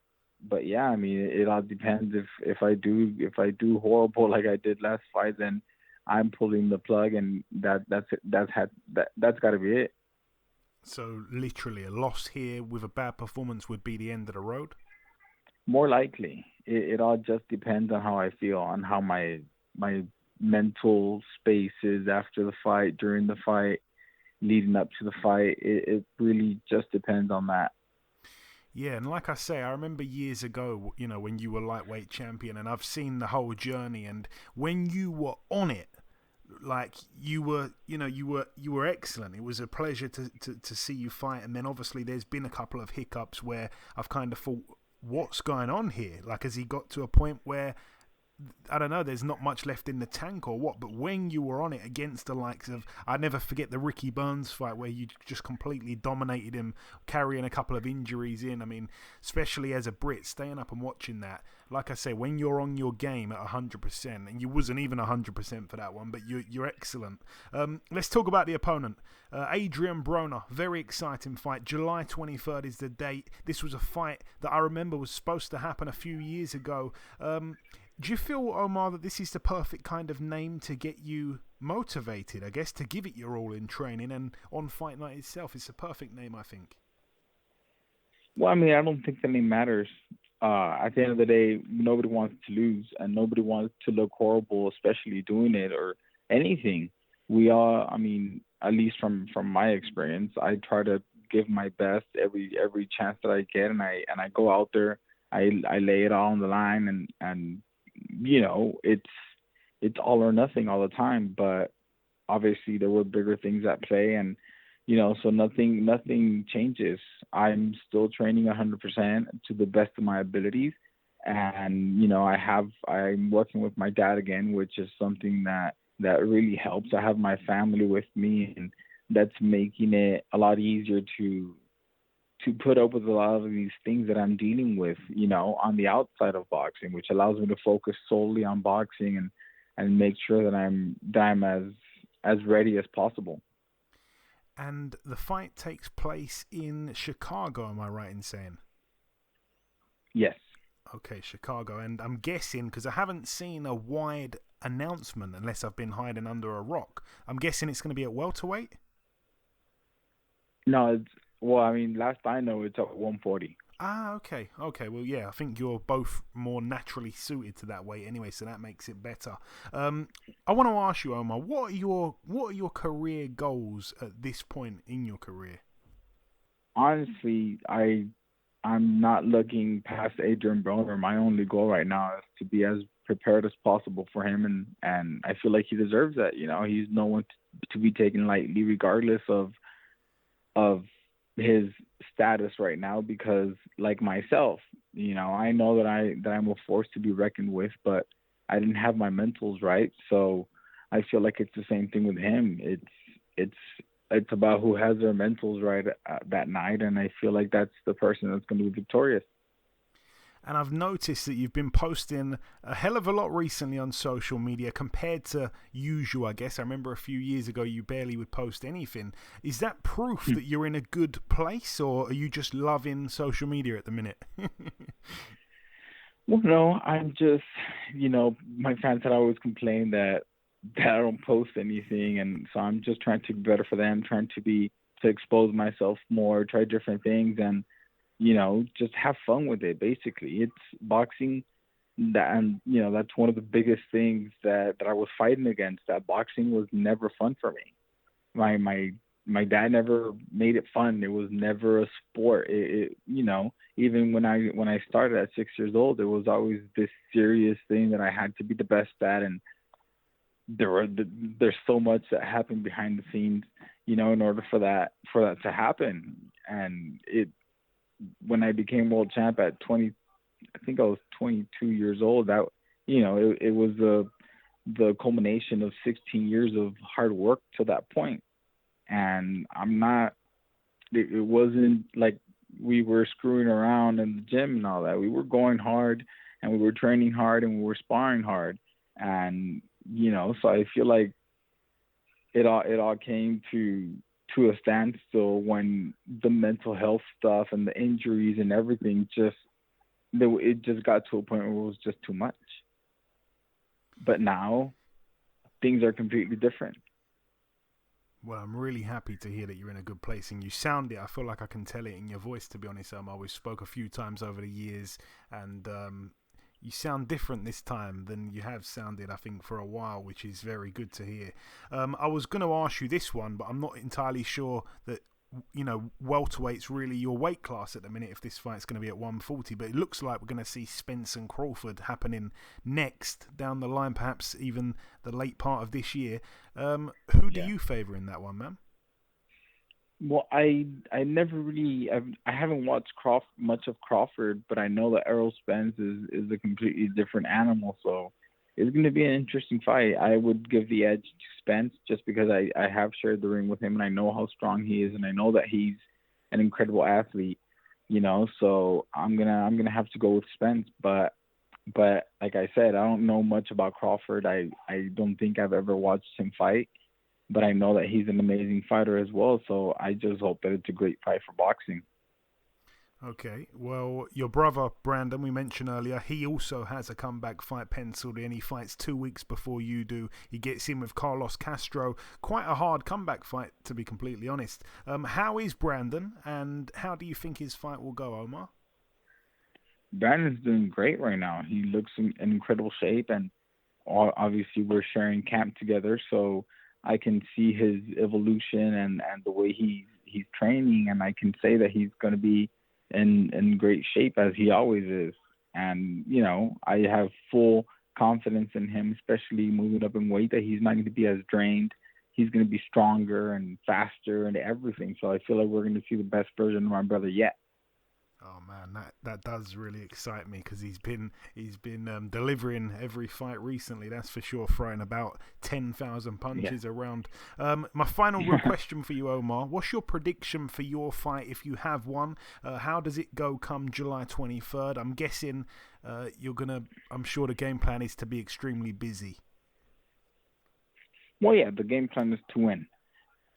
yeah, I mean, it all depends. If I do horrible like I did last fight, then I'm pulling the plug, and that's got to be it. So literally, a loss here with a bad performance would be the end of the road? More likely. It all just depends on how I feel, on how my mental space is after the fight, during the fight, leading up to the fight. It really just depends on that. Yeah, and like I say, I remember years ago, when you were lightweight champion, and I've seen the whole journey, and when you were on it, like you were excellent. It was a pleasure to see you fight. And then obviously there's been a couple of hiccups where I've kind of thought, what's going on here? Like, has he got to a point where, I don't know, there's not much left in the tank or what? But when you were on it against the likes of, I never forget the Ricky Burns fight where you just completely dominated him, carrying a couple of injuries in. I mean, especially as a Brit, staying up and watching that. Like I say, when you're on your game at 100%, and you wasn't even 100% for that one, but you're excellent. Let's talk about the opponent. Adrien Broner, very exciting fight. July 23rd is the date. This was a fight that I remember was supposed to happen a few years ago. Do you feel, Omar, that this is the perfect kind of name to get you motivated, I guess, to give it your all in training, and on fight night itself? It's a perfect name, I think. Well, I mean, I don't think the name matters. At the end of the day, nobody wants to lose, and nobody wants to look horrible, especially doing it or anything. We all, I mean, at least from my experience, I try to give my best every chance that I get, and I go out there, I lay it all on the line, and it's all or nothing all the time. But obviously there were bigger things at play, and so nothing changes. I'm still training 100% to the best of my abilities, and I'm working with my dad again, which is something that really helps. I have my family with me, and that's making it a lot easier to put up with a lot of these things that I'm dealing with, on the outside of boxing, which allows me to focus solely on boxing and make sure that I'm as ready as possible. And the fight takes place in Chicago, am I right in saying? Yes. Okay, Chicago. And I'm guessing, because I haven't seen a wide announcement unless I've been hiding under a rock, I'm guessing it's going to be at welterweight? No, last I know it's at 140. Ah, okay. Well, yeah, I think you're both more naturally suited to that weight anyway, so that makes it better. I want to ask you, Omar, what are your career goals at this point in your career? Honestly, I'm not looking past Adrien Broner. My only goal right now is to be as prepared as possible for him, and I feel like he deserves that. He's no one to be taken lightly, regardless of his status right now, because like myself, I know that I'm a force to be reckoned with, but I didn't have my mentals right. So I feel like it's the same thing with him. It's about who has their mentals right that night, and I feel like that's the person that's going to be victorious. And I've noticed that you've been posting a hell of a lot recently on social media compared to usual, I guess. I remember a few years ago you barely would post anything. Is that proof that you're in a good place, or are you just loving social media at the minute? Well, no, I'm just, my fans had always complained that I don't post anything, and so I'm just trying to be better for them, to expose myself more, try different things, and just have fun with it. Basically, it's boxing, and that's one of the biggest things that I was fighting against. That boxing was never fun for me. My dad never made it fun. It was never a sport. Even when I started at 6 years old, it was always this serious thing that I had to be the best at, and there's so much that happened behind the scenes, in order for that to happen. And when I became world champ at 20, I think I was 22 years old. That it was the culmination of 16 years of hard work to that point. And it wasn't like we were screwing around in the gym and all that. We were going hard, and we were training hard, and we were sparring hard. And, so I feel like it all came to a standstill when the mental health stuff and the injuries and everything it just got to a point where it was just too much. But now things are completely different. Well, I'm really happy to hear that you're in a good place, and you sound it. I feel like I can tell it in your voice, to be honest. We spoke a few times over the years, and you sound different this time than you have sounded, I think, for a while, which is very good to hear. I was going to ask you this one, but I'm not entirely sure that, welterweight's really your weight class at the minute if this fight's going to be at 140, but it looks like we're going to see Spence and Crawford happening next down the line, perhaps even the late part of this year. Who do you favour in that one, man? Well, I never really I haven't watched much of Crawford, but I know that Errol Spence is a completely different animal, so it's going to be an interesting fight. I would give the edge to Spence just because I have shared the ring with him, and I know how strong he is, and I know that he's an incredible athlete, so I'm gonna have to go with Spence. But like I said, I don't know much about Crawford. I don't think I've ever watched him fight, but I know that he's an amazing fighter as well, so I just hope that it's a great fight for boxing. Okay, well, your brother, Brandon, we mentioned earlier, he also has a comeback fight penciled in. He fights 2 weeks before you do. He gets in with Carlos Castro. Quite a hard comeback fight, to be completely honest. How is Brandon, and how do you think his fight will go, Omar? Brandon's doing great right now. He looks in incredible shape, and obviously we're sharing camp together, so I can see his evolution and the way he's training, and I can say that he's going to be in great shape as he always is. And, I have full confidence in him, especially moving up in weight, that he's not going to be as drained. He's going to be stronger and faster and everything. So I feel like we're going to see the best version of my brother yet. Oh man, that does really excite me, because he's been delivering every fight recently. That's for sure, throwing about 10,000 punches around. My final real question for you, Omar: what's your prediction for your fight if you have one? How does it go come July 23rd? I'm guessing I'm sure the game plan is to be extremely busy. Well, yeah, the game plan is to win,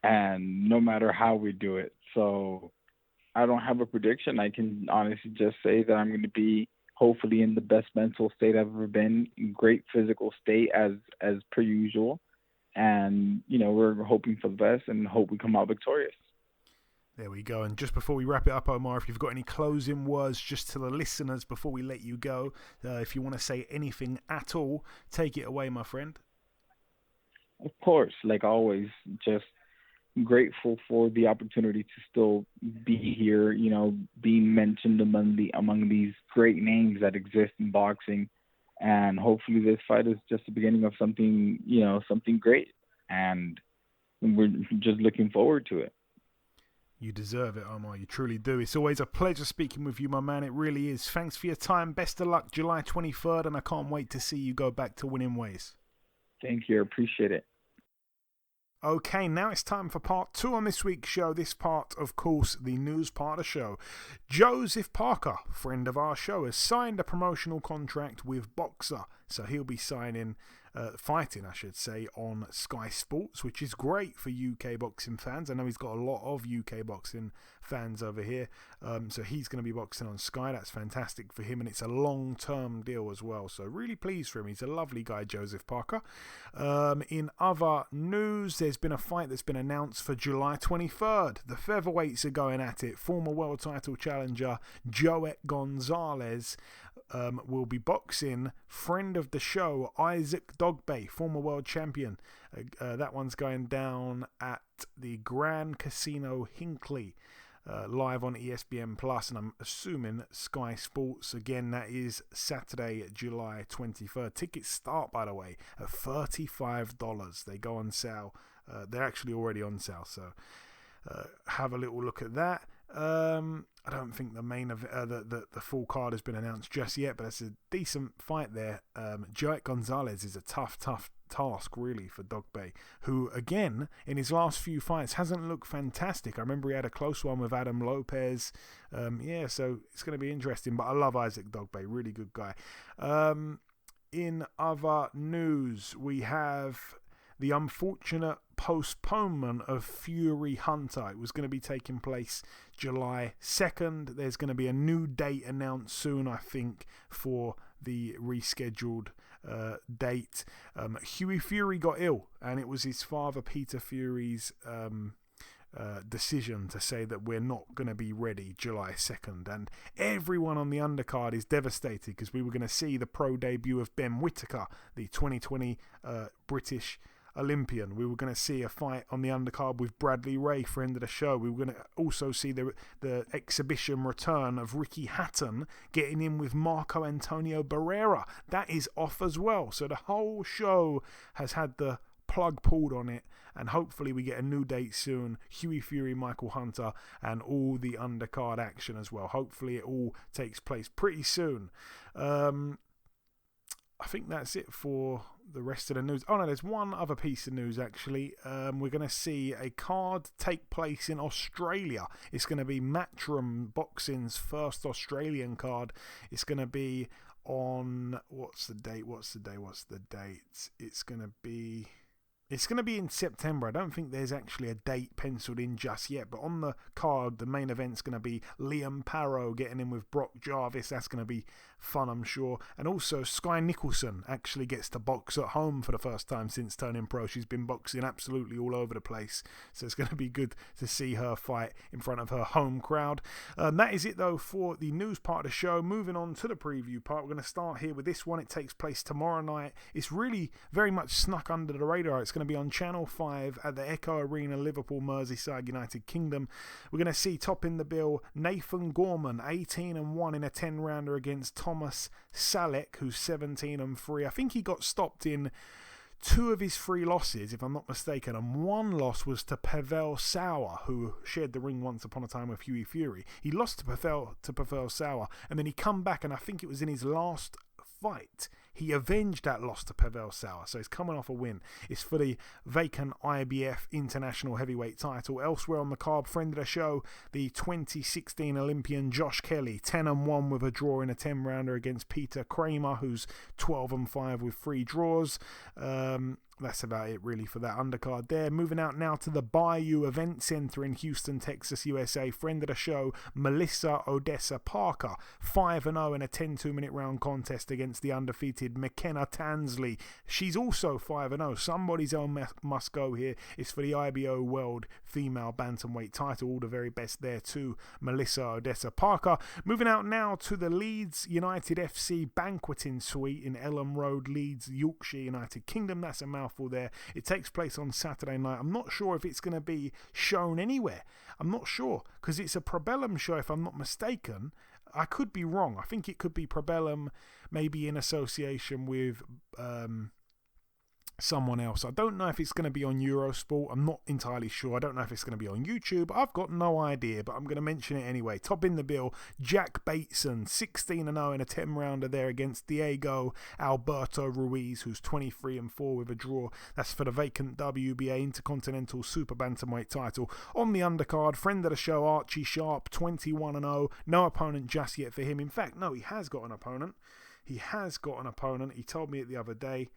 and no matter how we do it. So I don't have a prediction. I can honestly just say that I'm going to be hopefully in the best mental state I've ever been, in great physical state as per usual. And, we're hoping for the best and hope we come out victorious. There we go. And just before we wrap it up, Omar, if you've got any closing words just to the listeners before we let you go, if you want to say anything at all, take it away, my friend. Of course, like always, just grateful for the opportunity to still be here, being mentioned among these great names that exist in boxing. And hopefully this fight is just the beginning of something great. And we're just looking forward to it. You deserve it, Omar. You truly do. It's always a pleasure speaking with you, my man. It really is. Thanks for your time. Best of luck July 23rd, and I can't wait to see you go back to winning ways. Thank you. I appreciate it. Okay, now it's time for part 2 on this week's show. This part, of course, the news part of the show. Joseph Parker, friend of our show, has signed a promotional contract with boxer So he'll be fighting, I should say, on Sky Sports, which is great for UK boxing fans. I know he's got a lot of UK boxing fans over here. So he's going to be boxing on Sky. That's fantastic for him, and it's a long-term deal as well. So really pleased for him. He's a lovely guy, Joseph Parker. In other news, there's been a fight that's been announced for July 23rd. The featherweights are going at it. Former world title challenger Joet Gonzalez will be boxing friend of the show Isaac Dogbe, former world champion. That one's going down at the Grand Casino Hinckley, live on ESPN Plus, and I'm assuming Sky Sports. Again, that is Saturday, July 23rd. Tickets start, by the way, at $35. They go on sale. They're actually already on sale, so have a little look at that. I don't think the main the full card has been announced just yet, but it's a decent fight there. Joet Gonzalez is a tough task, really, for Dogbe, who, again, in his last few fights hasn't looked fantastic. I remember he had a close one with Adam Lopez. So it's going to be interesting, but I love Isaac Dogbe, really good guy. In other news, we have the unfortunate postponement of Fury Hunter. It was going to be taking place July 2nd. There's going to be a new date announced soon, I think, for the rescheduled date. Hughie Fury got ill, and it was his father, Peter Fury's decision to say that we're not going to be ready July 2nd. And everyone on the undercard is devastated, because we were going to see the pro debut of Ben Whittaker, the 2020 British Olympian. We were going to see a fight on the undercard with Bradley Ray, friend of the show. We were going to also see the exhibition return of Ricky Hatton getting in with Marco Antonio Barrera. That is off as well. So the whole show has had the plug pulled on it, and hopefully we get a new date soon. Hughie Fury, Michael Hunter, and all the undercard action as well. Hopefully it all takes place pretty soon. I think that's it for the rest of the news. Oh no, there's one other piece of news actually. We're going to see a card take place in Australia. It's going to be Matchroom Boxing's first Australian card. It's going to be on, what's the date? It's going to be in September. I don't think there's actually a date penciled in just yet, but on the card, the main event's going to be Liam Parrow getting in with Brock Jarvis. That's going to be fun, I'm sure. And also, Sky Nicholson actually gets to box at home for the first time since turning pro. She's been boxing absolutely all over the place, so it's going to be good to see her fight in front of her home crowd. That is it, though, for the news part of the show. Moving on to the preview part, we're going to start here with this one. It takes place tomorrow night. It's really very much snuck under the radar. It's going to be on Channel 5 at the Echo Arena, Liverpool, Merseyside, United Kingdom. We're going to see topping the bill Nathan Gorman, 18-1 in a 10-rounder against Thomas Salek, who's 17-3. I think he got stopped in 2 of his 3 losses, if I'm not mistaken, and 1 loss was to Pavel Sauer, who shared the ring once upon a time with Hughie Fury. He lost to Pavel Sauer, and then he come back, and I think it was in his last fight he avenged that loss to Pavel Sauer, so he's coming off a win. It's for the vacant IBF International Heavyweight title. Elsewhere on the card, friend of the show, the 2016 Olympian Josh Kelly, 10-1 with a draw in a 10-rounder against Peter Kramer, who's 12-5 with 3 draws. That's about it really for that undercard there. Moving out now to the Bayou Event Center in Houston, Texas, USA. Friend of the show, Melissa Odessa Parker, 5-0 in a 10 2-minute round contest against the undefeated McKenna Tansley. She's also 5-0. Somebody's own must go here. It's for the IBO World Female Bantamweight title. All the very best there to Melissa Odessa Parker. Moving out now to the Leeds United FC Banqueting Suite in Elm Road, Leeds, Yorkshire, United Kingdom. That's a mouthful there. It takes place on Saturday night. I'm not sure if it's going to be shown anywhere. I'm not sure, because it's a Probellum show, if I'm not mistaken. I could be wrong. I think it could be Probellum, maybe in association with someone else. I don't know if it's going to be on Eurosport. I'm not entirely sure. I don't know if it's going to be on YouTube. I've got no idea, but I'm going to mention it anyway. Topping the bill, Jack Bateson, 16-0 in a 10-rounder there against Diego Alberto Ruiz, who's 23-4 with a draw. That's for the vacant WBA Intercontinental Super Bantamweight title. On the undercard, friend of the show, Archie Sharp, 21-0. No opponent just yet for him. In fact, no, he has got an opponent. he has got an opponent. He told me it the other day.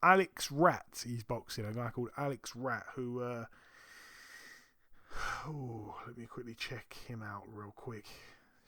Alex Rat, he's boxing. A guy called Alex Rat, who... let me quickly check him out real quick.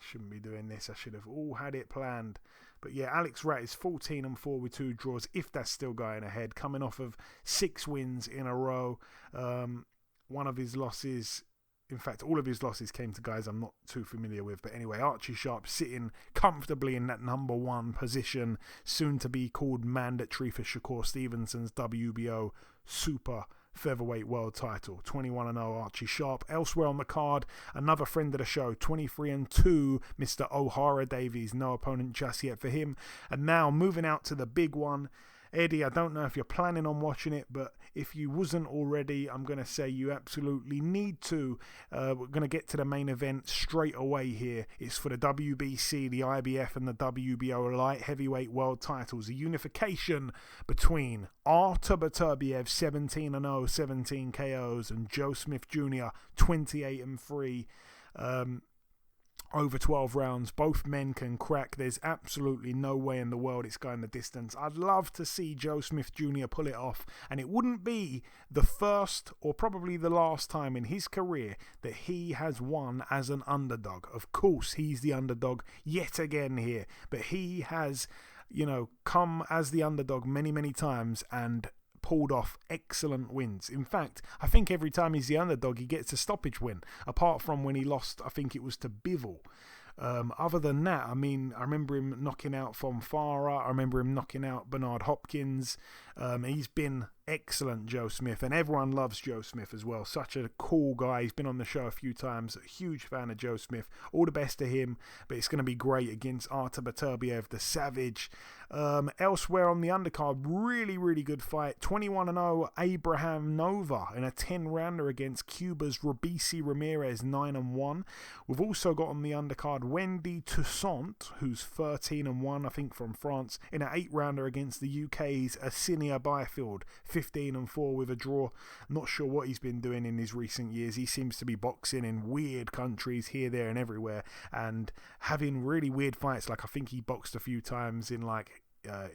Shouldn't be doing this. I should have all had it planned. But yeah, Alex Rat is 14-4 with 2 draws, if that's still going ahead. Coming off of 6 wins in a row. One of his losses... In fact, all of his losses came to guys I'm not too familiar with. But anyway, Archie Sharp sitting comfortably in that number 1 position, soon to be called mandatory for Shakur Stevenson's WBO Super Featherweight World Title. 21-0 Archie Sharp. Elsewhere on the card, another friend of the show, 23-2, Mr. O'Hara Davies. No opponent just yet for him. And now moving out to the big one. Eddie, I don't know if you're planning on watching it, but if you wasn't already, I'm going to say you absolutely need to. We're going to get to the main event straight away here. It's for the WBC, the IBF, and the WBO light heavyweight world titles. A unification between Artur Beterbiev, 17-0, 17 KOs, and Joe Smith Jr., 28-3. Over 12 rounds. Both men can crack. There's absolutely no way in the world it's going the distance. I'd love to see Joe Smith Jr. pull it off, and it wouldn't be the first or probably the last time in his career that he has won as an underdog. Of course, he's the underdog yet again here, but he has, come as the underdog many, many times and pulled off excellent wins. In fact, I think every time he's the underdog, he gets a stoppage win, apart from when he lost, I think it was to Bivol. Other than that, I mean, I remember him knocking out Fonfara. I remember him knocking out Bernard Hopkins. He's been excellent, Joe Smith, and everyone loves Joe Smith as well. Such a cool guy. He's been on the show a few times. A huge fan of Joe Smith. All the best to him, but it's going to be great against Artur Beterbiev, the Savage. Elsewhere on the undercard, really, really good fight. 21-0 Abraham Nova in a 10-rounder against Cuba's Robisi Ramirez, 9-1. We've also got on the undercard Wendy Toussaint, who's 13-1, I think, from France, in an 8-rounder against the UK's Asinia Byfield, 15-4 with a draw. Not sure what he's been doing in his recent years. He seems to be boxing in weird countries here, there, and everywhere, and having really weird fights. Like I think he boxed a few times in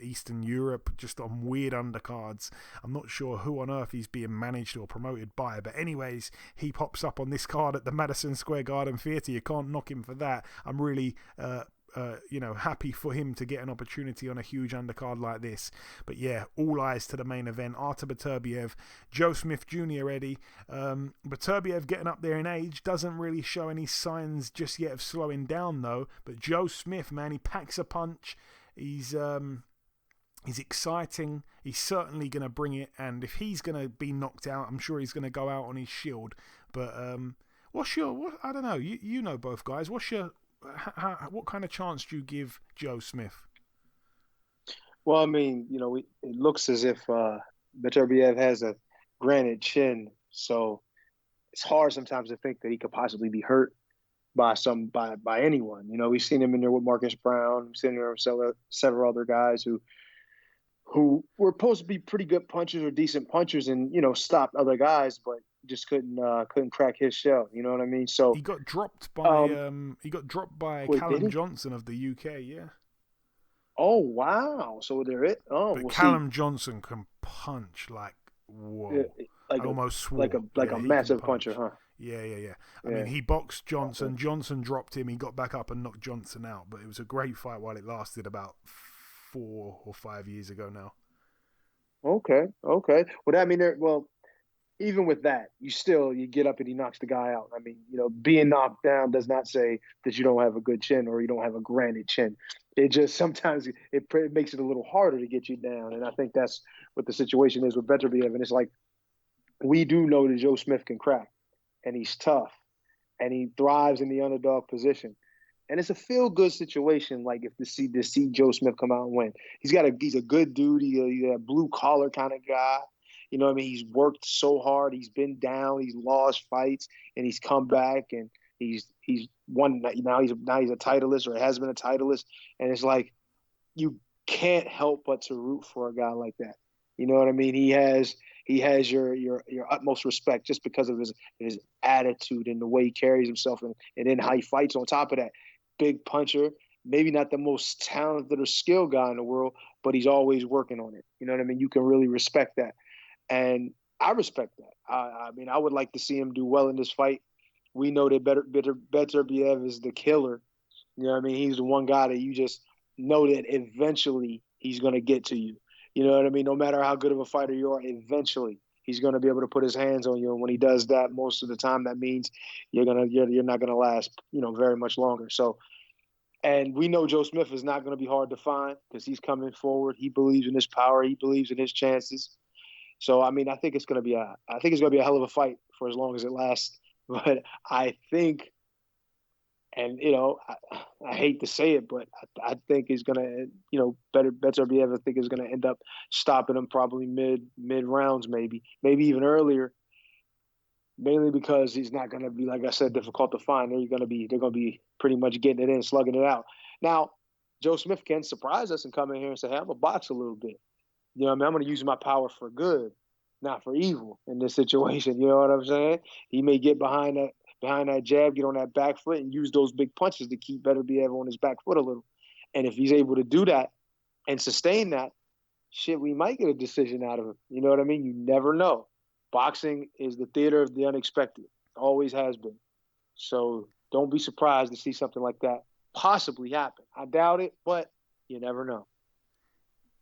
Eastern Europe, just on weird undercards. I'm not sure who on earth he's being managed or promoted by, but anyways, he pops up on this card at the Madison Square Garden Theatre. You can't knock him for that. I'm really happy for him to get an opportunity on a huge undercard like this. But yeah, all eyes to the main event. Artur Beterbiev, Joe Smith Jr. Eddie. Beterbiev getting up there in age, doesn't really show any signs just yet of slowing down though. But Joe Smith, man, he packs a punch. He's exciting. He's certainly going to bring it, and if he's going to be knocked out, I'm sure he's going to go out on his shield. But I don't know. You know both guys. What kind of chance do you give Joe Smith? Well, I mean, it looks as if Beterbiev has a granite chin, so it's hard sometimes to think that he could possibly be hurt by anyone. We've seen him in there with Marcus Brown. We've seen him with several other guys who were supposed to be pretty good punchers or decent punchers, and stopped other guys, but just couldn't crack his shell. You know what I mean? So he got dropped by Callum Johnson of the UK. Yeah. Oh wow! So they're it. Oh, but Callum Johnson can punch like whoa. I almost swore. Like a massive puncher, huh? Yeah. I mean, he boxed Johnson. Johnson dropped him. He got back up and knocked Johnson out. But it was a great fight while it lasted, about 4 or 5 years ago now. Okay. Well, I mean, even with that, you get up and he knocks the guy out. I mean, being knocked down does not say that you don't have a good chin or you don't have a granite chin. It just sometimes it makes it a little harder to get you down. And I think that's what the situation is with Beterbiev. And it's like, we do know that Joe Smith can crack, and he's tough, and he thrives in the underdog position. And it's a feel-good situation, like to see Joe Smith come out and win. He's a good dude. He's a blue-collar kind of guy. You know what I mean? He's worked so hard. He's been down. He's lost fights, and he's come back, and he's won. Now he's a titleist, or has been a titleist. And it's like, you can't help but to root for a guy like that. You know what I mean? He has your utmost respect just because of his attitude and the way he carries himself, and then how he fights on top of that. Big puncher, maybe not the most talented or skilled guy in the world, but he's always working on it. You know what I mean? You can really respect that. And I respect that. I mean, I would like to see him do well in this fight. We know that Beterbiev is the killer. You know what I mean? He's the one guy that you just know that eventually he's going to get to you. You know what I mean? No matter how good of a fighter you are, eventually he's going to be able to put his hands on you. And when he does that, most of the time, that means you're not going to last, very much longer. So, and we know Joe Smith is not going to be hard to find because he's coming forward. He believes in his power. He believes in his chances. So, I mean, I think it's going to be a hell of a fight for as long as it lasts. But I think, and I hate to say it, but I think he's going to, Beterbiev, I think is going to end up stopping him probably mid rounds, maybe even earlier. Mainly because he's not going to be, like I said, difficult to find. They're going to be pretty much getting it in, slugging it out. Now, Joe Smith can surprise us and come in here and say, hey, I'm going to box a little bit. You know what I mean? I'm going to use my power for good, not for evil in this situation. You know what I'm saying? He may get behind that jab, get on that back foot, and use those big punches to keep Beterbiev on his back foot a little. And if he's able to do that and sustain that, shit, we might get a decision out of him. You know what I mean? You never know. Boxing is the theater of the unexpected. Always has been. So don't be surprised to see something like that possibly happen. I doubt it, but you never know.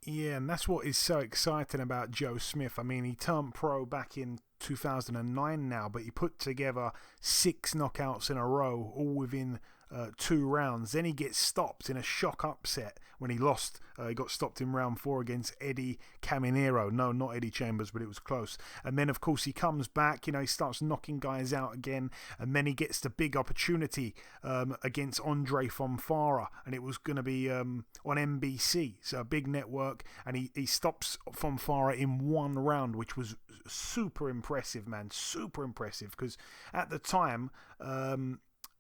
Yeah, and that's what is so exciting about Joe Smith. I mean, he turned pro back in 2009 now, but he put together 6 knockouts in a row, all within 2 rounds. Then he gets stopped in a shock upset when he lost. He got stopped in round 4 against Eddie Caminero. No, not Eddie Chambers, but it was close. And then, of course, he comes back. He starts knocking guys out again. And then he gets the big opportunity against Andre Fonfara. And it was going to be on NBC, so a big network. And he stops Fonfara in 1 round, which was super impressive, man. Super impressive. Because at the time,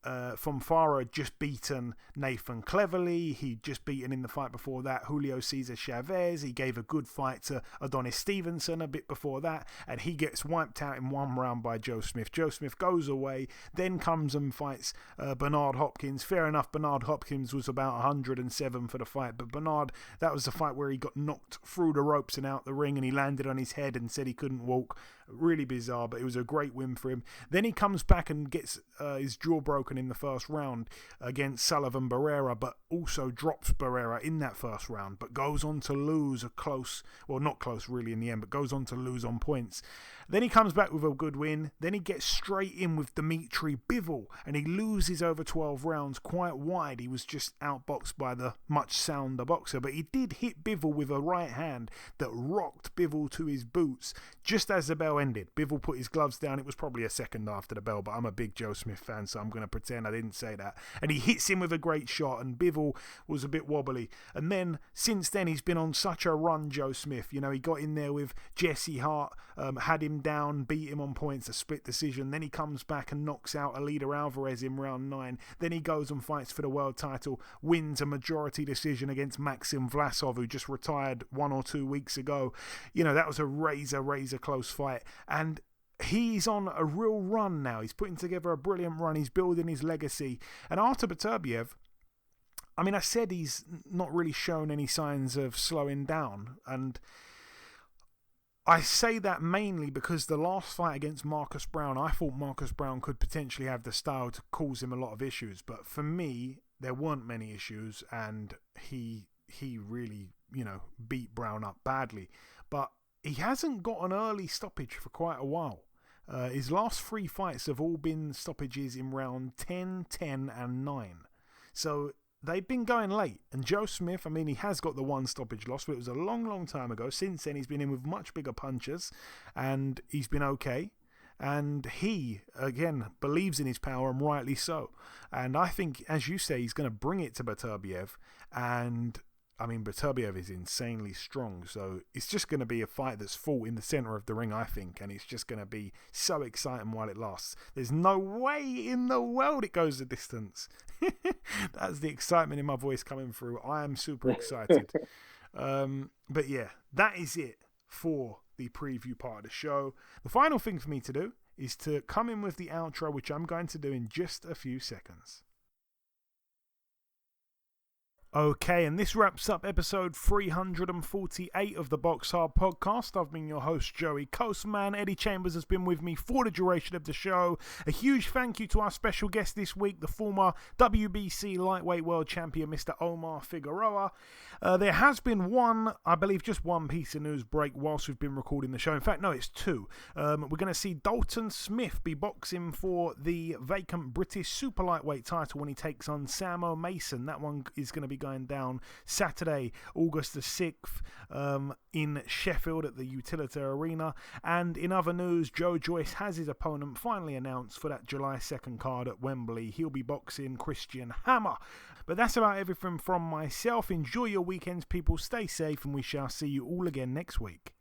Fonfara had just beaten Nathan Cleverly. He'd just beaten in the fight before that Julio Cesar Chavez. He gave a good fight to Adonis Stevenson a bit before that, and he gets wiped out in 1 round by Joe Smith. Joe Smith goes away, then comes and fights Bernard Hopkins. Fair enough, Bernard Hopkins was about 107 for the fight, but Bernard, that was the fight where he got knocked through the ropes and out the ring, and he landed on his head and said he couldn't walk. Really bizarre, but it was a great win for him. Then he comes back and gets his jaw broken in the first round against Sullivan Barrera, but also drops Barrera in that first round, but goes on to lose a close, well, not close really in the end, but goes on to lose on points. Then he comes back with a good win. Then he gets straight in with Dimitri Bivol, and he loses over 12 rounds quite wide. He was just outboxed by the much sounder boxer, but he did hit Bivol with a right hand that rocked Bivol to his boots just as the bell ended. Bivol put his gloves down. It was probably a second after the bell, but I'm a big Joe Smith fan, so I'm going to pretend I didn't say that. And he hits him with a great shot, and Bivol was a bit wobbly. And then, since then, he's been on such a run, Joe Smith. He got in there with Jesse Hart, had him down, beat him on points, a split decision. Then he comes back and knocks out Alida Alvarez in round 9. Then he goes and fights for the world title, wins a majority decision against Maxim Vlasov, who just retired 1 or 2 weeks ago. That was a razor close fight. And he's on a real run now. He's putting together a brilliant run. He's building his legacy. And Artur Beterbiev, I mean, I said he's not really shown any signs of slowing down. And I say that mainly because the last fight against Marcus Brown, I thought Marcus Brown could potentially have the style to cause him a lot of issues. But for me, there weren't many issues, and he really, beat Brown up badly. But he hasn't got an early stoppage for quite a while. His last 3 fights have all been stoppages in round 10, 10, and 9. So they've been going late. And Joe Smith, I mean, he has got the 1 stoppage loss, but it was a long time ago. Since then, he's been in with much bigger punches, and he's been okay. And he, again, believes in his power, and rightly so. And I think, as you say, he's going to bring it to Beterbiev. And I mean, Beterbiev is insanely strong, so it's just going to be a fight that's fought in the center of the ring, I think, and it's just going to be so exciting while it lasts. There's no way in the world it goes the distance. That's the excitement in my voice coming through. I am super excited. But yeah, that is it for the preview part of the show. The final thing for me to do is to come in with the outro, which I'm going to do in just a few seconds. Okay, and this wraps up episode 348 of the BoxHard Podcast. I've been your host, Joey Coastman. Eddie Chambers has been with me for the duration of the show. A huge thank you to our special guest this week, the former WBC Lightweight World Champion, Mr. Omar Figueroa. There has been just one piece of news break whilst we've been recording the show. In fact, no, it's two. We're going to see Dalton Smith be boxing for the vacant British Super Lightweight title when he takes on Sam O'Mason. That one is going to be going down Saturday, August the 6th in Sheffield at the Utilita Arena. And in other news, Joe Joyce has his opponent finally announced for that July 2nd card at Wembley. He'll be boxing Christian Hammer. But that's about everything from myself. Enjoy your weekends, people. Stay safe, and we shall see you all again next week.